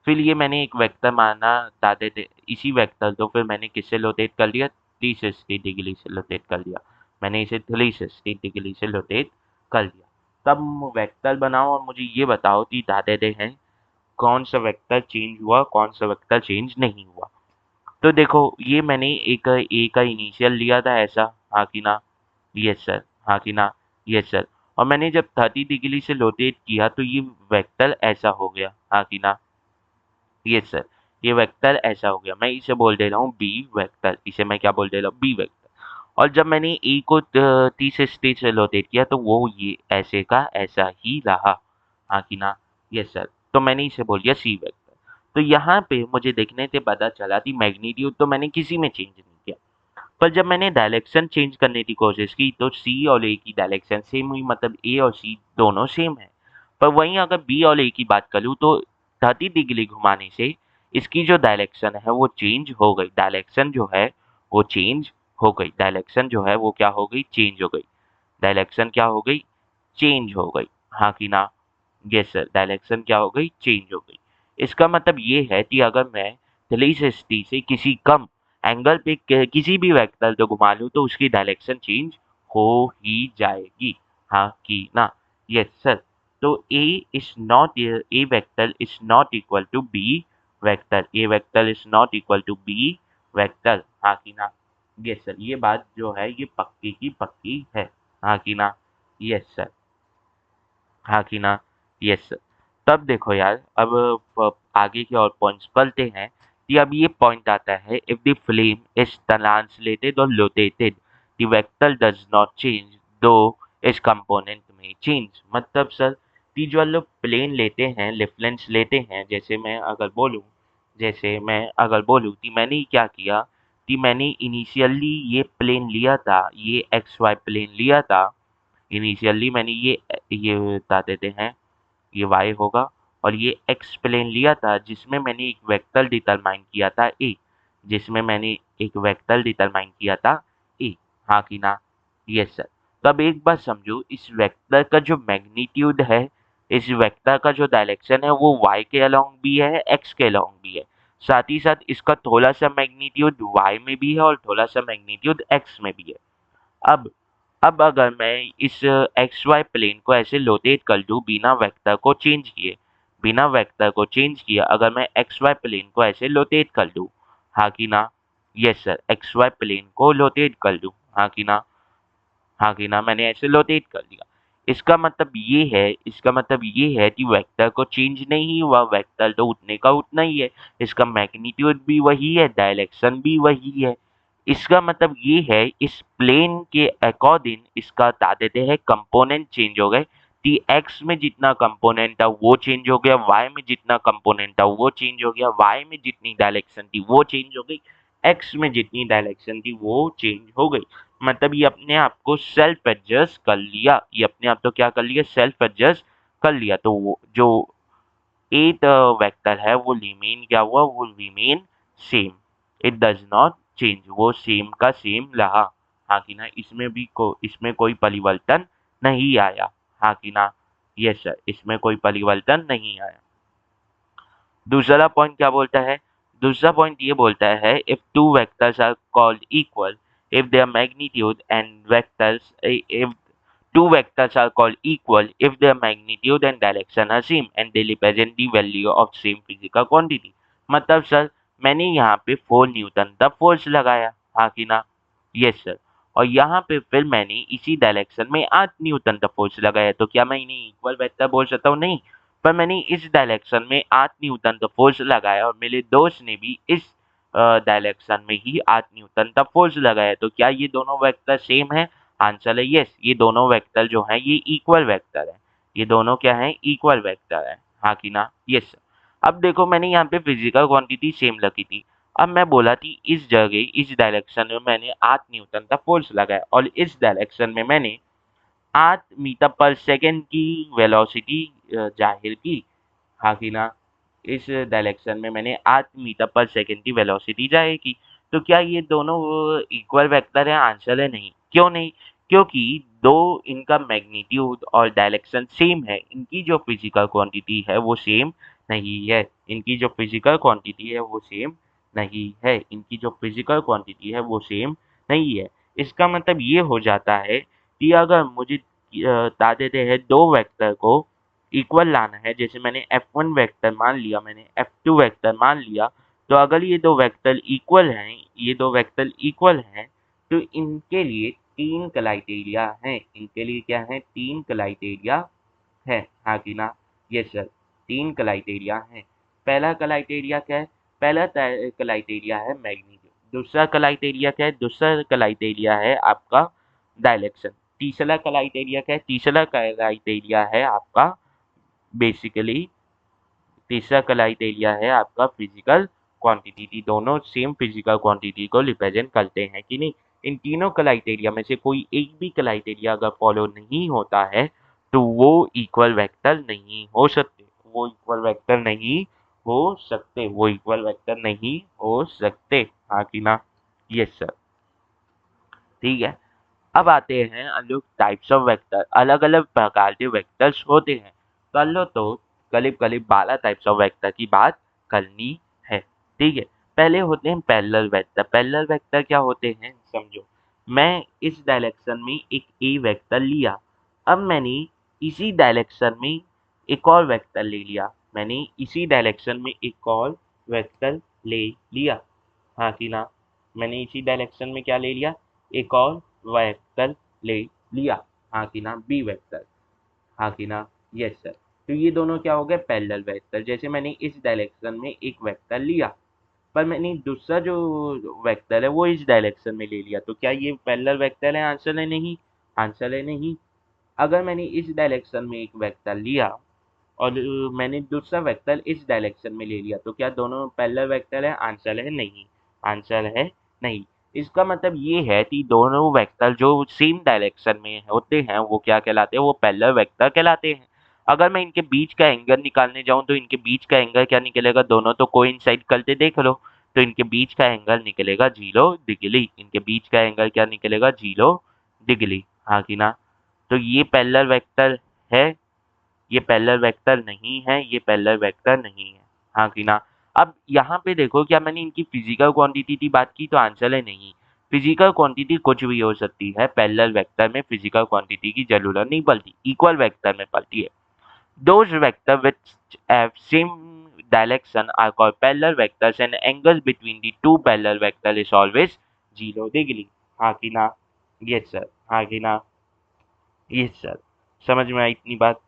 फिर ये मैंने एक वेक्टर माना दादे थे, इसी वेक्टर को फिर मैंने किससे लोकेट कर दिया? 360 डिग्री से लोकेट कर दिया। मैंने इसे 360 डिग्री से लोकेट कर दिया। तब वेक्टर बनाओ और मुझे ये बताओ कि दादे दे हैं कौन सा वेक्टर चेंज हुआ, कौन सा वेक्टर चेंज नहीं हुआ। तो देखो, ये मैंने एक ए का इनिशियल लिया था ऐसा, हाँ कि ना? यस सर, हाँ कि ना? Yes sir. और मैंने जब 30 डिग्री से रोटेट किया तो ये वेक्टर ऐसा हो गया, हाँ कि ना? Yes sir. ये वेक्टर ऐसा हो गया, मैं इसे बोल दे रहा हूँ बी वेक्टर, इसे मैं क्या बोल दे रहा हूँ? B vector. और जब मैंने ए को 360 से रोटेट किया तो वो ये ऐसे का ऐसा ही रहा, हाँ कि ना? Yes sir. तो मैंने इसे बोल दिया सी वेक्टर। तो यहाँ पे मुझे देखने से पता चला कि मैग्नीट्यूड तो मैंने किसी में चेंज नहीं किया, पर जब मैंने डायरेक्शन चेंज करने की कोशिश की तो सी और ए की डायरेक्शन सेम हुई, मतलब ए और सी दोनों सेम है। पर वहीं अगर बी और ए की बात करूँ तो 30 डिग्री घुमाने से इसकी जो डायरेक्शन है वो चेंज हो गई, डायरेक्शन जो है वो चेंज हो गई, डायरेक्शन जो है वो क्या हो गई, चेंज हो गई, डायरेक्शन क्या हो गई, चेंज हो गई। हाँ कि ना? यस सर, डायरेक्शन क्या हो गई, चेंज हो गई। इसका मतलब ये है कि अगर मैं 360 से किसी कम एंगल पे किसी भी वेक्टर को घुमा लूँ तो उसकी डायरेक्शन चेंज हो ही जाएगी। हाँ कि ना? Yes sir. तो A is not, A vector is not equal to B vector, A vector is not equal to B vector. हाँ कि ना? यस सर, ये बात जो है ये पक्की की पक्की है। हाँ कि ना? Yes sir. हाँ कि ना? यस। तब देखो यार, अब आगे की और पॉइंट्स पढ़ते हैं कि अब ये पॉइंट आता है, if the frame is translated or rotated the vector does not change though its component में चेंज। मतलब सर कि जो लोग प्लेन लेते हैं, रेफरेंस लेते हैं, जैसे मैं अगर बोलूँ कि मैंने क्या किया कि मैंने इनिशियली ये प्लेन लिया था, ये एक्स वाई प्लेन लिया था। इनिशियली मैंने ये बता देते हैं, ये y होगा, और ये x प्लेन लिया था जिसमें मैंने एक वेक्टर डिटरमाइन किया था a, जिसमें मैंने एक वेक्टर डिटरमाइन किया था a। हाँ कि ना? Yes sir. तब एक बात समझो, इस वेक्टर का जो मैग्नीट्यूड है, इस वेक्टर का जो डायरेक्शन है वो y के अलोंग भी है, x के अलोंग भी है, साथ ही साथ इसका थोड़ा सा मैग्नीट्यूड y में भी है और थोड़ा सा मैग्नीट्यूड x में भी है। अब अब अगर मैं इस एक्स वाई प्लेन को ऐसे रोटेट कर दूं बिना वेक्टर को चेंज किए अगर मैं एक्स वाई प्लेन को ऐसे रोटेट कर दूं। हाँ कि ना? Yes sir, X Y plane को रोटेट कर दूं। हाँ कि ना? हाँ कि ना? मैंने ऐसे रोटेट कर दिया। इसका मतलब ये है कि वेक्टर को चेंज नहीं हुआ, वेक्टर तो उतने का उतना ही है, इसका मैग्नीट्यूड भी वही है, डायरेक्शन भी वही है। इसका मतलब ये है, इस प्लेन के अकॉर्डिंग इसका बता देते हैं कंपोनेंट चेंज हो गए, कि एक्स में जितना कंपोनेंट था वो चेंज हो गया, वाई में जितना कंपोनेंट था वो चेंज हो गया, वाई में जितनी डायरेक्शन थी वो चेंज हो गई, एक्स में जितनी डायरेक्शन थी वो चेंज हो गई। मतलब ये अपने आप को सेल्फ एडजस्ट कर लिया, ये अपने आप तो क्या कर लिया, सेल्फ एडजस्ट कर लिया। तो वो जो एट वेक्टर है वो रिमेन क्या हुआ, वो remain same, it does not change, वो सेम का सेम रहा। हाँ कि ना? इसमें कोई परिवर्तन नहीं आया। हाँ कि ना? यस सर, इसमें कोई परिवर्तन नहीं आया। दूसरा पॉइंट क्या बोलता है? दूसरा पॉइंट ये बोलता है, if two vectors are called equal, if their magnitude and vectors if two vectors are called equal if their magnitude and direction are same and they represent the value of same physical quantity। मतलब sir मैंने यहाँ पे 4 Newton the force लगाया। हाँ कि ना? Yes sir. और यहाँ पे फिर मैंने इसी डायरेक्शन में 8 न्यूटन द फोर्स लगाया, तो क्या मैं इन्हें इक्वल वेक्टर बोल सकता हूँ? नहीं। पर मैंने इस डायरेक्शन में 8 न्यूटन द फोर्स लगाया और मेरे दोस्त ने भी इस डायरेक्शन में ही 8 न्यूटन द फोर्स लगाया, तो क्या ये दोनों वेक्टर सेम है? आंसर है यस, ये दोनों वेक्टर जो हैं ये इक्वल वेक्टर है, ये दोनों क्या है, इक्वल वेक्टर है। हाँ कि ना? यस। अब देखो मैंने यहाँ पे फिजिकल क्वांटिटी सेम रखी थी, अब मैं बोला थी इस जगह इस डायरेक्शन में मैंने 8 न्यूटन का फोर्स लगाया और इस डायरेक्शन में मैंने 8 मीटर पर सेकेंड की वेलोसिटी जाहिर की। हाँ कि ना? इस डायरेक्शन में मैंने 8 मीटर पर सेकेंड की वेलोसिटी जाहिर की, तो क्या ये दोनों इक्वल वेक्टर है? आंसर है नहीं। क्यों नहीं? क्योंकि दो इनका मैग्नीट्यूड और डायरेक्शन सेम है, इनकी जो फिजिकल क्वांटिटी है वो सेम नहीं है, इनकी जो फिजिकल क्वांटिटी है वो सेम नहीं है, इनकी जो फिजिकल क्वांटिटी है वो सेम नहीं है। इसका मतलब ये हो जाता है कि अगर मुझे बता देते हैं दो वेक्टर को इक्वल लाना है, जैसे मैंने F1 वेक्टर मान लिया, मैंने F2 वेक्टर मान लिया, तो अगर ये दो वेक्टर इक्वल हैं, तो इनके लिए 3 क्राइटेरिया हैं, इनके लिए क्या है, 3 क्राइटेरिया है। हाँ कि ना? यस सर, 3 क्राइटेरिया हैं। पहला क्राइटेरिया क्या है? पहला क्राइटेरिया है मैग्नीट्यूड। दूसरा क्राइटेरिया क्या है? दूसरा क्राइटेरिया है आपका डायरेक्शन। तीसरा क्राइटेरिया क्या है? तीसरा क्राइटेरिया है आपका बेसिकली तीसरा क्राइटेरिया है आपका फिजिकल क्वांटिटी। दोनों सेम फिजिकल क्वांटिटी को रिप्रेजेंट करते हैं कि नहीं। इन तीनों क्राइटेरिया में से कोई एक भी क्राइटेरिया अगर फॉलो नहीं होता है तो वो इक्वल वेक्टर नहीं हो सकते। वो इक्वल वेक्टर नहीं हो सकते। वो इक्वल वेक्टर नहीं हो सकते। हाँ कि ना? Yes sir. ठीक है। अब आते हैं हम लोग टाइप्स ऑफ वेक्टर। अलग अलग प्रकार के वेक्टर्स होते हैं। कर लो तो करीब करीब 12 टाइप्स ऑफ वेक्टर की बात करनी है। ठीक है। पहले होते हैं पैरेलल वेक्टर। पैरेलल वेक्टर क्या होते हैं समझो। मैं इस डायरेक्शन में एक ए वेक्टर लिया। अब मैंने इसी डायरेक्शन में एक और वेक्टर ले लिया। मैंने इसी डायरेक्शन में एक और वेक्टर ले लिया। हाँ कि ना? मैंने इसी डायरेक्शन में क्या ले लिया? एक और वेक्टर ले लिया। हाँ कि ना? B vector. हाँ कि ना? Yes sir. तो ये दोनों क्या हो गए? Parallel vector. जैसे मैंने इस डायरेक्शन में एक वेक्टर लिया पर मैंने दूसरा जो वेक्टर है वो इस डायरेक्शन में ले लिया, तो क्या ये पैरेलल वेक्टर है? आंसर है नहीं। आंसर है नहीं। अगर मैंने इस डायरेक्शन में एक वेक्टर लिया और मैंने दूसरा वेक्टर इस डायरेक्शन में ले लिया, तो क्या दोनों पैरेलल वेक्टर है? आंसर है नहीं। आंसर है नहीं। इसका मतलब ये है कि दोनों वेक्टर जो सेम डायरेक्शन में होते हैं वो क्या कहलाते हैं? वो पैरेलल वेक्टर कहलाते हैं। अगर मैं इनके बीच का एंगल निकालने जाऊं तो इनके बीच का एंगल क्या निकलेगा? दोनों तो कोइंसाइड करते देख लो। तो इनके बीच का एंगल निकलेगा 0 डिग्री। इनके बीच का एंगल क्या निकलेगा? 0 डिग्री। हाँ कि ना? तो ये पैरेलल वेक्टर है। ये पैरेलल वेक्टर नहीं है। ये पैरेलल वेक्टर नहीं है। हाँ कि ना? अब यहाँ पे देखो, क्या मैंने इनकी फिजिकल क्वांटिटी की बात की? तो आंसर है नहीं। फिजिकल क्वांटिटी कुछ भी हो सकती है। पैरेलल वेक्टर में फिजिकल क्वांटिटी की जरूरत नहीं पड़ती, इक्वल वेक्टर में पड़ती है। Those vector which have same direction are called parallel vectors and angles between the two parallel vector is always 0 degree. हाँ कि ना? Yes sir. हाँ कि ना? Yes sir. समझ में आई इतनी बात?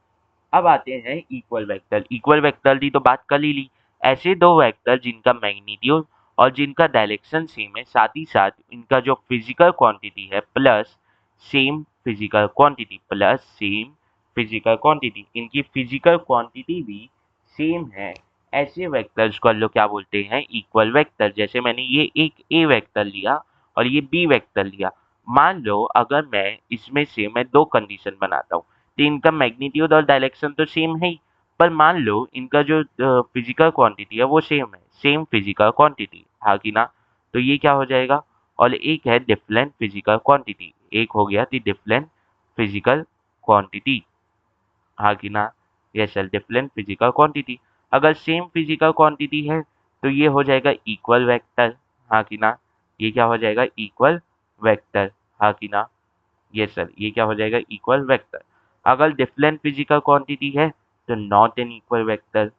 अब आते हैं इक्वल वेक्टर। इक्वल वेक्टर की तो बात कर ही ली। ऐसे दो वेक्टर जिनका मैग्नीट्यूड और जिनका डायरेक्शन सेम है, साथ ही साथ इनका जो फिजिकल क्वांटिटी है plus same physical quantity, plus same physical quantity, इनकी फिजिकल क्वांटिटी भी सेम है। ऐसे वेक्टर्स को हम लोग क्या बोलते हैं? Equal vector. जैसे मैंने ये एक ए वेक्टर लिया और ये बी वेक्टर लिया। मान लो अगर मैं इसमें से मैं दो कंडीशन बनाता हूँ, तो इनका मैग्नीट्यूड और डायरेक्शन तो सेम है ही, पर मान लो इनका जो फिजिकल क्वांटिटी है वो सेम है। Same physical quantity. हाँ कि ना? तो ये क्या हो जाएगा? और एक है डिफरेंट फिजिकल क्वांटिटी। एक हो गया थी डिफरेंट फिजिकल क्वांटिटी। हाँ कि ना? Yes sir. Different physical quantity. अगर सेम फिजिकल क्वांटिटी है तो ये हो जाएगा इक्वल वेक्टर। हाँ कि ना? ये क्या हो जाएगा? Equal vector. हाँ कि ना? Yes sir. ये क्या हो जाएगा? Equal vector. अगर डिफरेंट फिजिकल क्वांटिटी है तो नॉट एन इक्वल वेक्टर।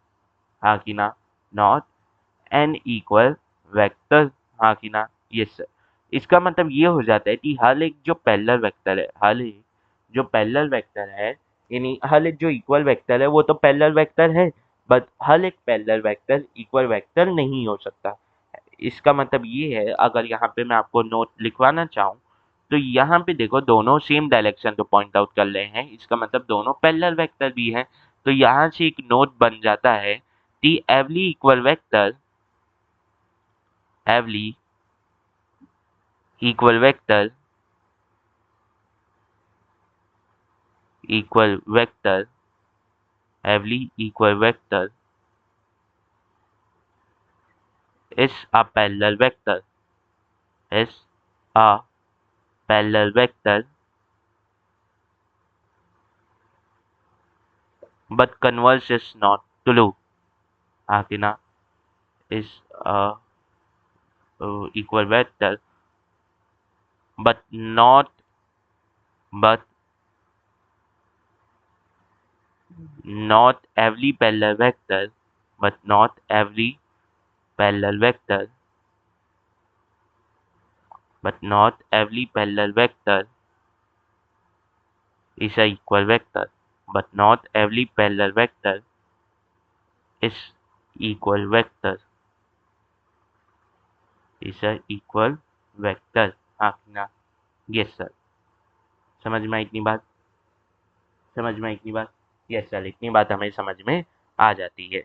हाँ कि ना? Not an equal vector. हाँ कि ना? Yes sir. इसका मतलब ये हो जाता है कि हर एक जो पैरेलल वेक्टर है, हर एक जो पैरेलल वेक्टर है, यानी हर एक जो इक्वल वेक्टर है वो तो पैरेलल वेक्टर है, बट हर एक पैरेलल वेक्टर इक्वल वेक्टर नहीं हो सकता। इसका मतलब ये है, अगर यहाँ पे मैं आपको नोट लिखवाना चाहूँ तो यहाँ पे देखो दोनों सेम डायरेक्शन को पॉइंट आउट कर रहे हैं, इसका मतलब दोनों पैरेलल वेक्टर भी हैं। तो यहाँ से एक नोट बन जाता है कि every equal vector every equal vector is a parallel vector is a parallel vector but converse is not true. Akina is a equal vector but but not every parallel vector but not every parallel vector but not every parallel vector is a equal vector but not every parallel vector is equal vector is a equal vector. Akina, yes sir. समझ में आई इतनी बात? समझ में आई इतनी बात? Yes sir. इतनी बात हमें समझ में आ जाती है।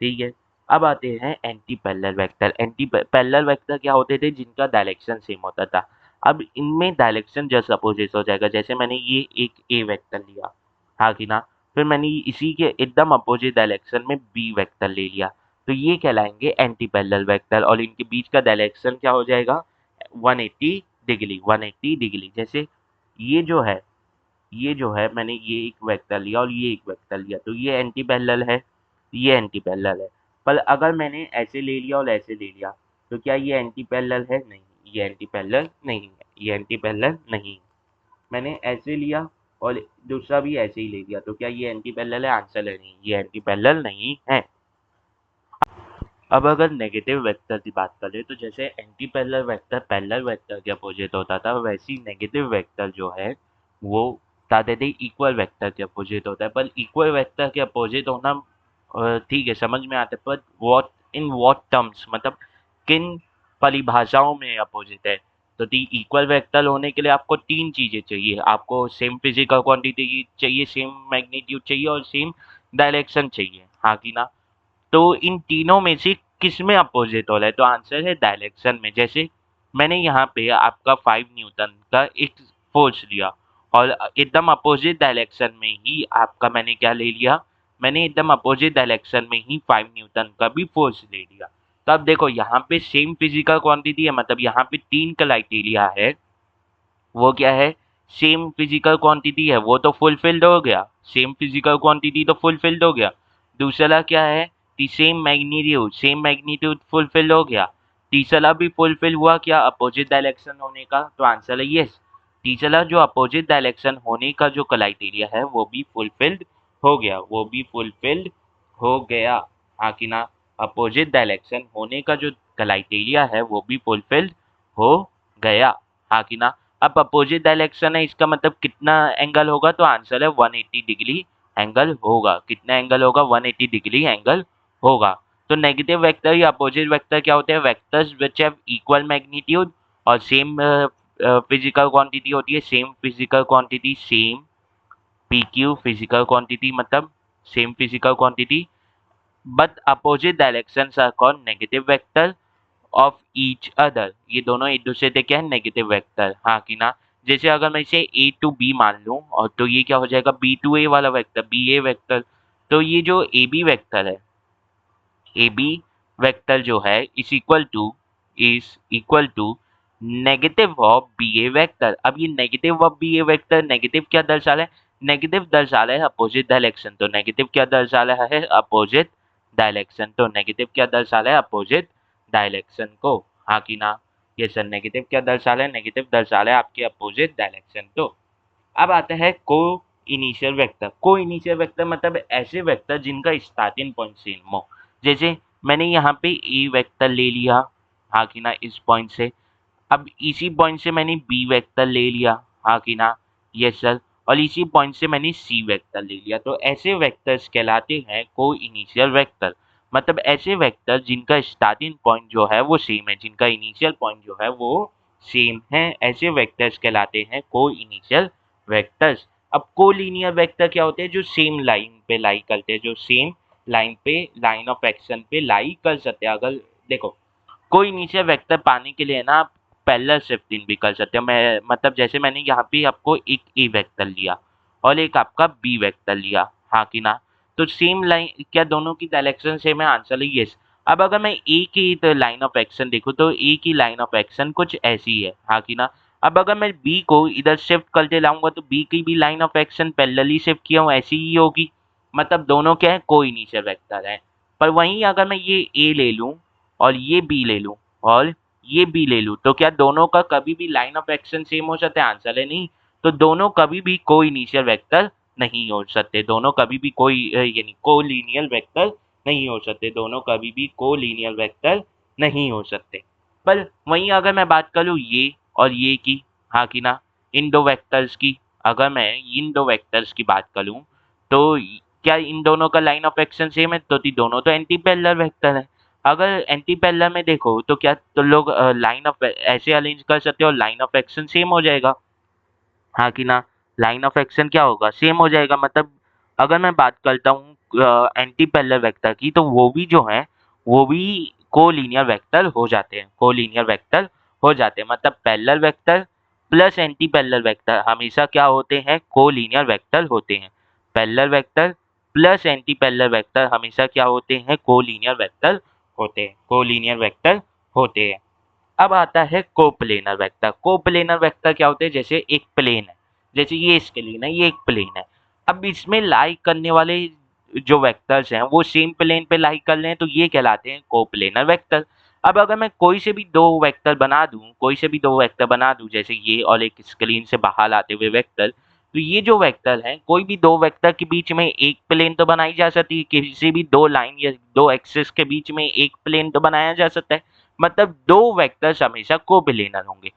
ठीक है। अब आते हैं anti parallel vector. Anti parallel vector क्या होते थे? जिनका डायरेक्शन सेम होता था। अब इनमें डायरेक्शन जस्ट अपोजिट हो जाएगा। जैसे मैंने ये एक ए वेक्टर लिया, हाँ कि ना? फिर मैंने इसी के एकदम अपोजिट डायरेक्शन में बी वेक्टर ले लिया, तो ये कहलाएंगे एंटी पैरेलल वेक्टर, और इनके बीच का डायरेक्शन क्या हो जाएगा? 180 डिग्री। 180 डिग्री। जैसे ये जो है मैंने ये एक वेक्टर लिया और ये एक वेक्टर लिया, तो ये एंटी पैरेलल है, ये एंटी पैरेलल है। पर अगर मैंने ऐसे ले लिया और ऐसे ले लिया, तो क्या ये एंटी पैरेलल है? नहीं, ये एंटी पैरेलल नहीं है, ये एंटी पैरेलल नहीं है। मैंने ऐसे लिया और दूसरा भी ऐसे ही ले लिया, तो क्या ये एंटी पैरेलल है? आंसर है नहीं, ये एंटी पैरेलल नहीं है। अब अगर नेगेटिव वेक्टर की बात करें, तो जैसे एंटी पैरेलल वेक्टर के अपोजिट होता था, वैसे ही नेगेटिव वेक्टर जो है वो बताते थे इक्वल वेक्टर के अपोजिट होता है। पर इक्वल वेक्टर के अपोजिट होना ठीक है, समझ में आता है, पर व्हाट इन व्हाट टर्म्स, मतलब किन परिभाषाओं में अपोजिट है? तो इक्वल वेक्टर होने के लिए आपको तीन चीजें चाहिए। आपको सेम फिजिकल क्वांटिटी चाहिए, सेम मैग्नीट्यूड चाहिए और सेम डायरेक्शन चाहिए, हाँ कि ना? तो इन तीनों में से किसमें अपोजिट हो रहा है? तो आंसर है डायरेक्शन में। जैसे मैंने यहाँ पे आपका 5 न्यूटन का एक फोर्स लिया और एकदम अपोजिट डायरेक्शन में ही आपका मैंने क्या ले लिया? मैंने एकदम अपोजिट डायरेक्शन में ही 5 न्यूटन का भी फोर्स ले लिया। तो अब देखो यहाँ पे सेम फिजिकल क्वांटिटी है, मतलब यहाँ पे तीन क्राइटेरिया है। वो क्या है? सेम फिजिकल क्वांटिटी है, वो तो फुलफिल्ड हो गया, सेम फिजिकल क्वांटिटी तो फुलफिल्ड हो गया। दूसरा क्या है? सेम मैग्नीट्यूड फुलफिल हो गया। तीसरा भी फुलफिल हुआ, क्या? अपोजिट डायरेक्शन होने का, तो आंसर है यस। तीसरा जो अपोजिट डायरेक्शन होने का जो क्राइटेरिया है वो भी फुलफिल्ड हो गया, वो भी फुलफिल्ड हो गया, हाँ कि ना? अपोजिट डायरेक्शन होने का जो क्राइटेरिया है वो भी फुलफिल्ड हो गया, हाँ कि ना? अब अपोजिट डायरेक्शन है, इसका मतलब कितना एंगल होगा? तो आंसर है 180 डिग्री एंगल होगा। कितना एंगल होगा? 180 डिग्री एंगल होगा। तो नेगेटिव वेक्टर या अपोजिट वेक्टर क्या होते हैं? Vectors which have equal magnitude और सेम फिजिकल क्वांटिटी होती है, same physical quantity, same P Q physical quantity, मतलब same physical quantity, but opposite directions are called negative vector of each other. ये दोनों एक दूसरे से क्या है? नेगेटिव वेक्टर, हाँ कि ना? जैसे अगर मैं इसे ए टू बी मान लूं, और तो ये क्या हो जाएगा? बी टू ए वाला वेक्टर, बी ए वेक्टर। तो ये जो ए बी वेक्टर है, ए बी वेक्टर जो है is equal to negative of B A vector. अब ये negative of B A vector, negative क्या दर्शा रहा है? नेगेटिव दर्शा रहा है अपोजिट डायरेक्शन। तो नेगेटिव क्या दर्शा रहा है? Opposite direction. तो नेगेटिव क्या दर्शा रहा है? अपोजिट डायरेक्शन को, हाँ कि ना? ये सर नेगेटिव क्या दर्शा रहा है? नेगेटिव दर्शा रहा है आपके अपोजिट डायरेक्शन। तो अब आता है को इनिशियल वेक्टर। को इनिशियल वेक्टर मतलब ऐसे वेक्टर जिनका स्टार्टिंग पॉइंट सेम हो। जैसे मैंने यहाँ पे ए वेक्टर ले लिया, हाँ कि ना? इस पॉइंट से, अब इसी पॉइंट से मैंने बी वेक्टर ले लिया, हाँ कि ना? Yes sir. और इसी पॉइंट से मैंने सी वेक्टर ले लिया। तो ऐसे वेक्टर्स कहलाते हैं को इनिशियल वेक्टर। मतलब ऐसे वेक्टर जिनका स्टार्टिंग पॉइंट जो है वो सेम है, जिनका इनिशियल पॉइंट जो है वो सेम है, ऐसे वेक्टर्स कहलाते हैं को इनिशियल वेक्टर्स। अब को लीनियर वेक्टर क्या होते हैं? जो सेम लाइन पे लाई करते हैं, जो सेम लाइन पे, लाइन ऑफ एक्शन पे लाई कर सकते हैं। अगर देखो, कोई नीचे वेक्टर पाने के लिए ना आप पैरेलल शिफ्टिंग भी कर सकते हो। मैं मतलब जैसे मैंने यहाँ पे आपको एक ए वेक्टर लिया और एक आपका बी वेक्टर लिया, हाँ कि ना? तो सेम लाइन, क्या दोनों की डायरेक्शन सेम है? आंसर है यस। अब अगर मैं ए की तो लाइन ऑफ एक्शन देखूँ, तो ए की लाइन ऑफ एक्शन कुछ ऐसी है, हाँ कि ना? अब अगर मैं बी को इधर शिफ्ट करते लाऊंगा, तो बी की भी line of action parallelly shift किया हूँ ऐसी ही होगी। मतलब दोनों क्या है? कोई नीचे वेक्टर है। पर वहीं अगर मैं ये ए ले लूं और ये बी ले लूं और ये बी ले लूं, तो क्या दोनों का कभी भी लाइन ऑफ एक्शन सेम हो सकता है? आंसर है नहीं। तो दोनों कभी भी कोई इनिशियल वेक्टर नहीं हो सकते, दोनों कभी भी कोई यानी को लीनियर वेक्टर नहीं हो सकते, दोनों कभी भी को लीनियर वेक्टर नहीं हो सकते। पर वहीं अगर मैं बात करूँ ये और ये की, हाँ कि ना? इन दो वेक्टर्स की, अगर मैं इन दो वेक्टर्स की बात करूँ, तो क्या इन दोनों का लाइन ऑफ एक्शन सेम है? तो दोनों तो एंटी पैरेलल वेक्टर है। अगर एंटी पैरेलल में देखो तो क्या तो लोग लाइन ऑफ ऐसे अरेंज कर सकते हो, लाइन ऑफ एक्शन सेम हो जाएगा, हाँ कि ना? लाइन ऑफ एक्शन क्या होगा? सेम हो जाएगा। मतलब अगर मैं बात करता हूँ एंटी पैरेलल वेक्टर की, तो वो भी जो है वो भी कोलीनियर वेक्टर हो जाते हैं, कोलीनियर वेक्टर हो जाते हैं। मतलब parallel vector plus anti parallel vector हमेशा क्या होते हैं, कोलीनियर वेक्टर होते हैं। Parallel vector plus anti parallel vector हमेशा क्या होते हैं, कोलीनियर वेक्टर होते हैं, कोलीनियर वेक्टर होते हैं। अब आता है कोप्लेनर वेक्टर। कोप्लेनर वेक्टर क्या होते हैं, जैसे एक प्लेन है, जैसे ये स्केलिन है, ये एक प्लेन है। अब इसमें लाई करने वाले जो वेक्टर्स हैं वो सेम प्लेन पे लाई कर रहे हैं, तो ये कहलाते हैं कोप्लेनर वेक्टर। अब अगर मैं कोई से भी दो वेक्टर बना दूं, कोई से भी दो वेक्टर बना दूं, जैसे ये और एक स्केलिन से बाहर आते हुए वेक्टर, तो ये जो वेक्टर हैं, कोई भी दो वेक्टर के बीच में एक प्लेन तो बनाई जा सकती है, किसी भी दो लाइन या दो एक्सिस के बीच में एक प्लेन तो बनाया जा सकता है। मतलब दो वेक्टर्स हमेशा कोप्लेनर होंगे।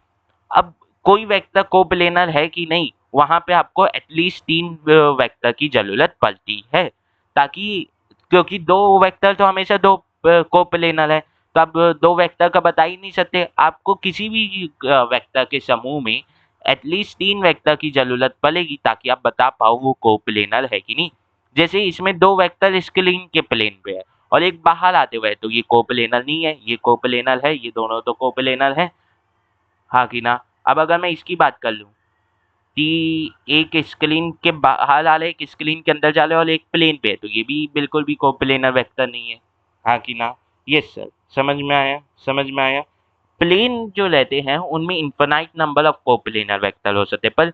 अब कोई वेक्टर कोप्लेनर है कि नहीं, वहां पे आपको एटलीस्ट तीन वेक्टर की जरूरत पड़ती है, ताकि क्योंकि दो वेक्टर तो हमेशा दो कोप्लेनर है, तो अब दो वेक्टर का बता ही नहीं सकते। आपको किसी भी वेक्टर के समूह में एटलीस्ट तीन वेक्टर की जरूरत पड़ेगी, ताकि आप बता पाओ वो कोप्लेनर है कि नहीं। जैसे इसमें दो वेक्टर स्केलिन के प्लेन पे है और एक बाहर आते हुए है, तो ये कोप्लेनर नहीं है, ये कोप्लेनर है, ये दोनों तो कोप्लेनर है, हाँ कि ना। अब अगर मैं इसकी बात कर लूँ कि एक स्क्रीन के बाहर आ रहे, एक स्क्रीन के अंदर जा रहे और एक प्लेन पे है, तो ये भी बिल्कुल भी कोप्लेनर वेक्टर नहीं है, हाँ कि ना। यस सर, समझ में आया, समझ में आया। प्लेन जो रहते हैं उनमें infinite number of coplanar vector हो सकते हैं, पर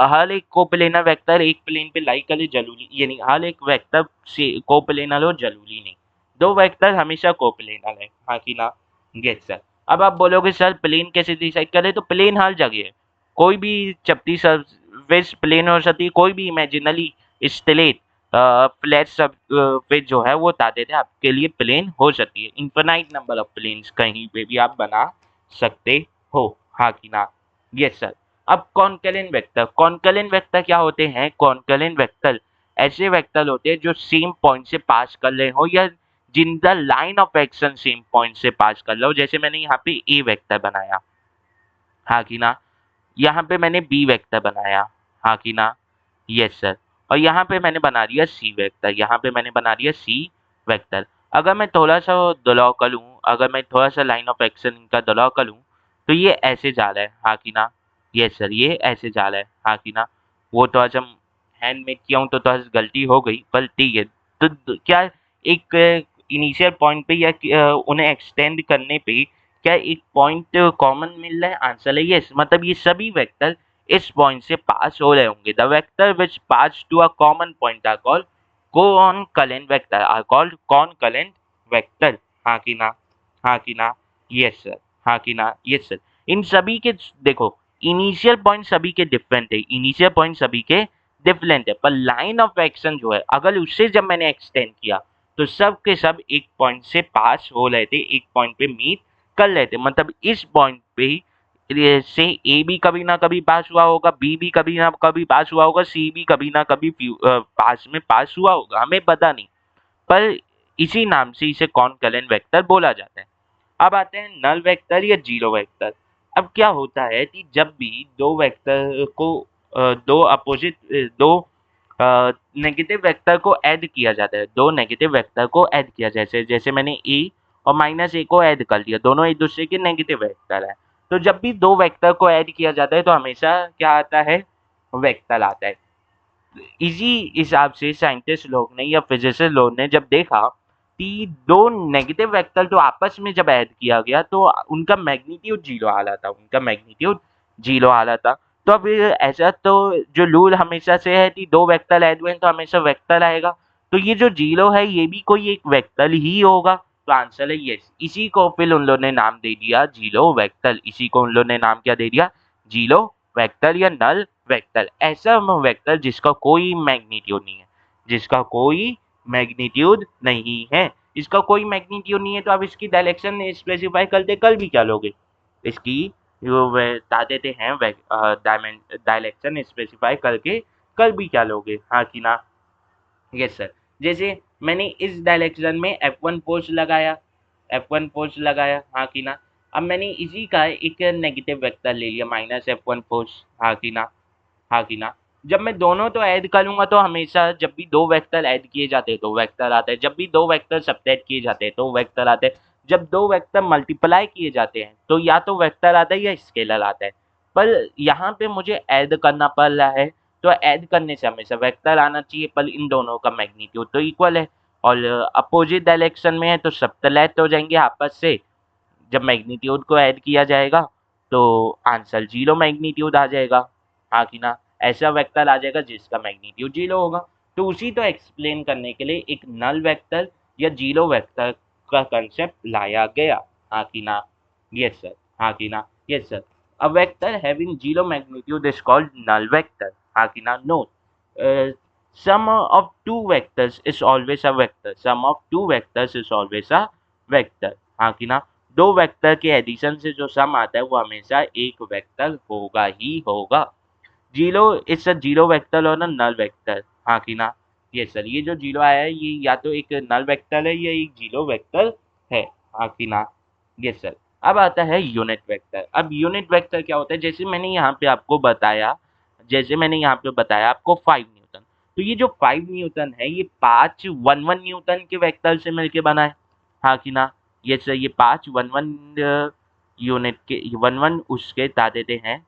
हर एक कोप्लेनर वेक्टर एक प्लेन पे लाई करे जरूरी, यानी हर एक वेक्टर से कोप्लेनर हो जरूरी नहीं। दो वेक्टर हमेशा कोप्लेनर है, हाँ कि ना। Yes sir. अब आप बोलोगे सर प्लेन कैसे डिसाइड करें, तो प्लेन हर जगह है, कोई भी चपटी सरफेस प्लेन हो सकती है, कोई भी इमेजिनरी स्टेलेट फ्लैट सरफेस जो है वो बता देते हैं आपके लिए प्लेन हो सकती है। इन्फिनाइट नंबर ऑफ प्लेन्स कहीं पे भी आप बना सकते हो, हाँ कि ना। Yes sir. अब कॉन्करेंट वेक्टर, कॉन्करेंट वेक्टर क्या होते हैं, कॉन्करेंट वेक्टर ऐसे वेक्टर होते हैं जो सेम पॉइंट से पास कर रहे हो, या जिनका line of action same point से पास कर रहे हो। जैसे मैंने यहाँ पे ए वेक्टर बनाया, हाँ कि ना, यहाँ पे मैंने बी वेक्टर बनाया, हाँ कि ना। Yes sir. और यहाँ पे मैंने बना दिया सी वेक्टर, यहाँ पे मैंने बना दिया सी वेक्टर। अगर मैं थोड़ा सा ड्रॉ करूँ, अगर मैं थोड़ा सा लाइन ऑफ एक्शन इनका ड्रॉ करूँ, तो ये ऐसे जा रहा है, हाँ कि ना। यस सर, ये ऐसे जा रहा है, हाँ कि ना। वो थोड़ा सा हैंडमेड किया हूँ तो थोड़ा सा गलती हो गई, पर ठीक है। तो क्या एक इनिशियल पॉइंट पे या उन्हें एक्सटेंड करने पे क्या एक पॉइंट कॉमन मिल रहा है, आंसर है यस। मतलब ये सभी वेक्टर इस पॉइंट से पास हो रहे होंगे। The vector which pass to a common point are called concurrent vector, are called concurrent vector, हाँ कि ना, हाँ कि ना। यस सर, हाँ कि ना। Yes sir. इन सभी के देखो इनिशियल पॉइंट सभी के डिफरेंट है, इनिशियल पॉइंट सभी के डिफरेंट है, पर लाइन ऑफ एक्शन जो है अगर उससे जब मैंने एक्सटेंड किया तो सब के सब एक पॉइंट से पास हो रहे थे, एक पॉइंट पे मीट कर लेते। मतलब इस पॉइंट पे से ए भी कभी ना कभी पास हुआ होगा, बी भी कभी ना कभी पास हुआ होगा, सी भी कभी ना कभी पास में पास हुआ होगा, हमें पता नहीं, पर इसी नाम से इसे कॉनकरेंट वेक्टर बोला जाता है। अब आते हैं नल वेक्टर या जीरो वेक्टर। अब क्या होता है कि जब भी दो वेक्टर को दो अपोजिट दो नेगेटिव वेक्टर को ऐड किया जाता है, दो नेगेटिव वेक्टर को ऐड किया जैसे जैसे मैंने ए और माइनस ए को ऐड कर दिया, दोनों एक दूसरे के नेगेटिव वेक्टर है। तो जब भी दो वेक्टर को ऐड किया जाता है तो हमेशा क्या आता है, वेक्टर आता है। इसी हिसाब से साइंटिस्ट लोग ने या फिजिसिस्ट लोग ने जब देखा कि दो नेगेटिव वेक्टर जो आपस में जब ऐड किया गया तो उनका मैग्नीट्यूड जीरो आ रहा था, उनका मैग्नीट्यूड जीरो आ रहा था। तो अब ऐसा तो जो रूल हमेशा से है कि दो वेक्टर ऐड हुए तो हमेशा वेक्टर आएगा, तो ये जो जीरो है ये भी कोई एक वेक्टर ही होगा, तो आंसर है यस। इसी को फिर उन लोगों ने नाम दे दिया जीरो वेक्टर, इसी को उन लोगों ने नाम क्या दे दिया, जीरो वेक्टर या नल वेक्टर। ऐसा वेक्टर जिसका कोई मैग्नीट्यूड नहीं है, जिसका कोई मैग्नीट्यूड नहीं है, इसका कोई मैग्नीट्यूड नहीं है, तो आप इसकी डायरेक्शन स्पेसिफाई करते कल भी क्या लोगे, इसकी जो बता देते हैं डायरेक्शन स्पेसिफाई करके कल भी क्या लोगे, हाँ कि ना। Yes sir. जैसे मैंने इस डायरेक्शन में F1 फोर्स लगाया, F1 फोर्स लगाया, हाँ कि ना। अब मैंने इसी का एक नेगेटिव वेक्टर ले लिया माइनस F1 फोर्स, हाँ कि ना, हाँ कि ना। जब मैं दोनों तो ऐड करूंगा तो हमेशा जब भी दो वेक्टर ऐड किए जाते हैं तो वेक्टर आते हैं, जब भी दो वेक्टर सबट्रैक्ट किए जाते हैं तो वेक्टर आते हैं, जब दो वेक्टर मल्टीप्लाई किए जाते हैं तो या तो वेक्टर आता है या स्केलर आता है। पर यहाँ पे मुझे ऐड करना पड़ रहा है, तो ऐड करने से हमेशा वेक्टर आना चाहिए, पर इन दोनों का मैग्नीट्यूड तो इक्वल है। और अपोजिट डायरेक्शन में है तो सब्ट्रैक्ट हो जाएंगे आपस से। जब मैग्नीट्यूड को ऐड किया जाएगा तो आंसर जीरो मैग्नीट्यूड आ जाएगा, हाँ कि ना। ऐसा वेक्टर आ जाएगा जिसका मैग्नीट्यूड जीरो होगा। तो उसी तो एक्सप्लेन करने के लिए एक नल वेक्टर या जीरो वेक्टर का कंसेप्ट लाया गया, हाँ कि ना। यस सर, हाँ कि ना। Yes sir. A vector having zero magnitude is called null vector, हाँ कि ना। Note, sum of two vectors is always a vector, sum of two vectors is always a vector, हाँ कि ना। दो वेक्टर के एडिशन से जो सम आता है वो हमेशा एक वेक्टर होगा ही होगा। Zero is a zero vector और नल वेक्टर, हाँ कि ना। ये सर, ये जो जीरो आया है ये या तो एक नल वेक्टर है या एक जीरो वेक्टर है, हाँ कि ना। ये सर। अब आता है यूनिट वेक्टर। अब यूनिट वेक्टर क्या होता है, जैसे मैंने यहाँ पे बताया आपको 5 न्यूटन। तो ये जो 5 न्यूटन है ये 5 1 1 न्यूटन के वेक्टर से मिलके बना है, हाँ कि ना। ये सर, ये 5 1 1 यूनिट के 1 1 उसके देते हैं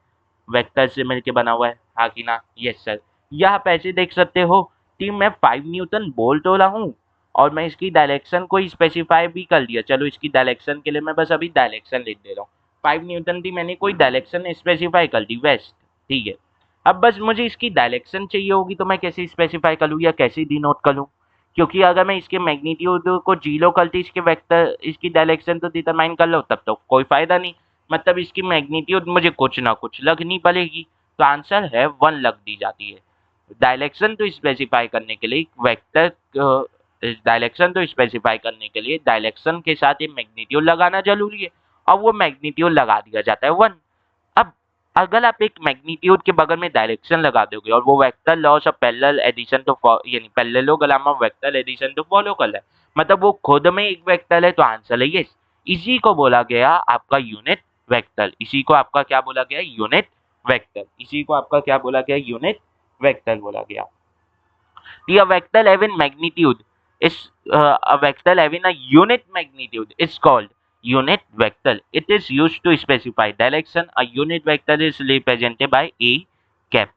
वेक्टर से मिलके बना हुआ है, हाँ कि ना। Yes sir. यह आप ऐसे देख सकते हो कि मैं 5 न्यूटन बोल तो रहा हूँ और मैं इसकी डायरेक्शन को स्पेसिफाई भी कर दिया। चलो इसकी डायरेक्शन के लिए मैं बस अभी डायरेक्शन लिख दे रहा हूँ। 5 न्यूटन थी, मैंने कोई डायरेक्शन स्पेसिफाई कर दी वेस्ट, ठीक है। अब बस मुझे इसकी डायरेक्शन चाहिए होगी तो मैं कैसे स्पेसिफाई करूँ या कैसे डिनोट करूँ, क्योंकि अगर मैं इसके मैग्नीट्यूड को जीरो करती इसके वेक्टर इसकी डायरेक्शन तो डिटरमाइन कर लो तब तो कोई फायदा नहीं। मतलब इसकी मैग्नीट्यूड मुझे कुछ ना कुछ लगनी पड़ेगी। तो आंसर है 1 लग दी जाती है। डायरेक्शन तो स्पेसिफाई करने के लिए वेक्टर डायरेक्शन तो स्पेसिफाई करने के लिए डायरेक्शन के साथ ये मैग्नीट्यूड लगाना जरूरी है और वो मैग्नीट्यूड लगा दिया जाता है 1। अब अगर आप एक मैग्नीट्यूड के बगल में डायरेक्शन लगा दोगे और वो vector laws of parallel addition तो यानी पैरेललोग्राम ऑफ वेक्टर एडिशन तो फॉलो कर रहा है, मतलब वो खुद में एक वेक्टर है, तो आंसर है यस। इसी को बोला गया आपका यूनिट वेक्टर, इसी को आपका क्या बोला गया, यूनिट वेक्टर, इसी को आपका क्या बोला गया, यूनिट वेक्टर बोला गया। A vector having magnitude is a vector having a unit magnitude is called unit vector. It is used to specify direction. A unit vector is represented by a cap.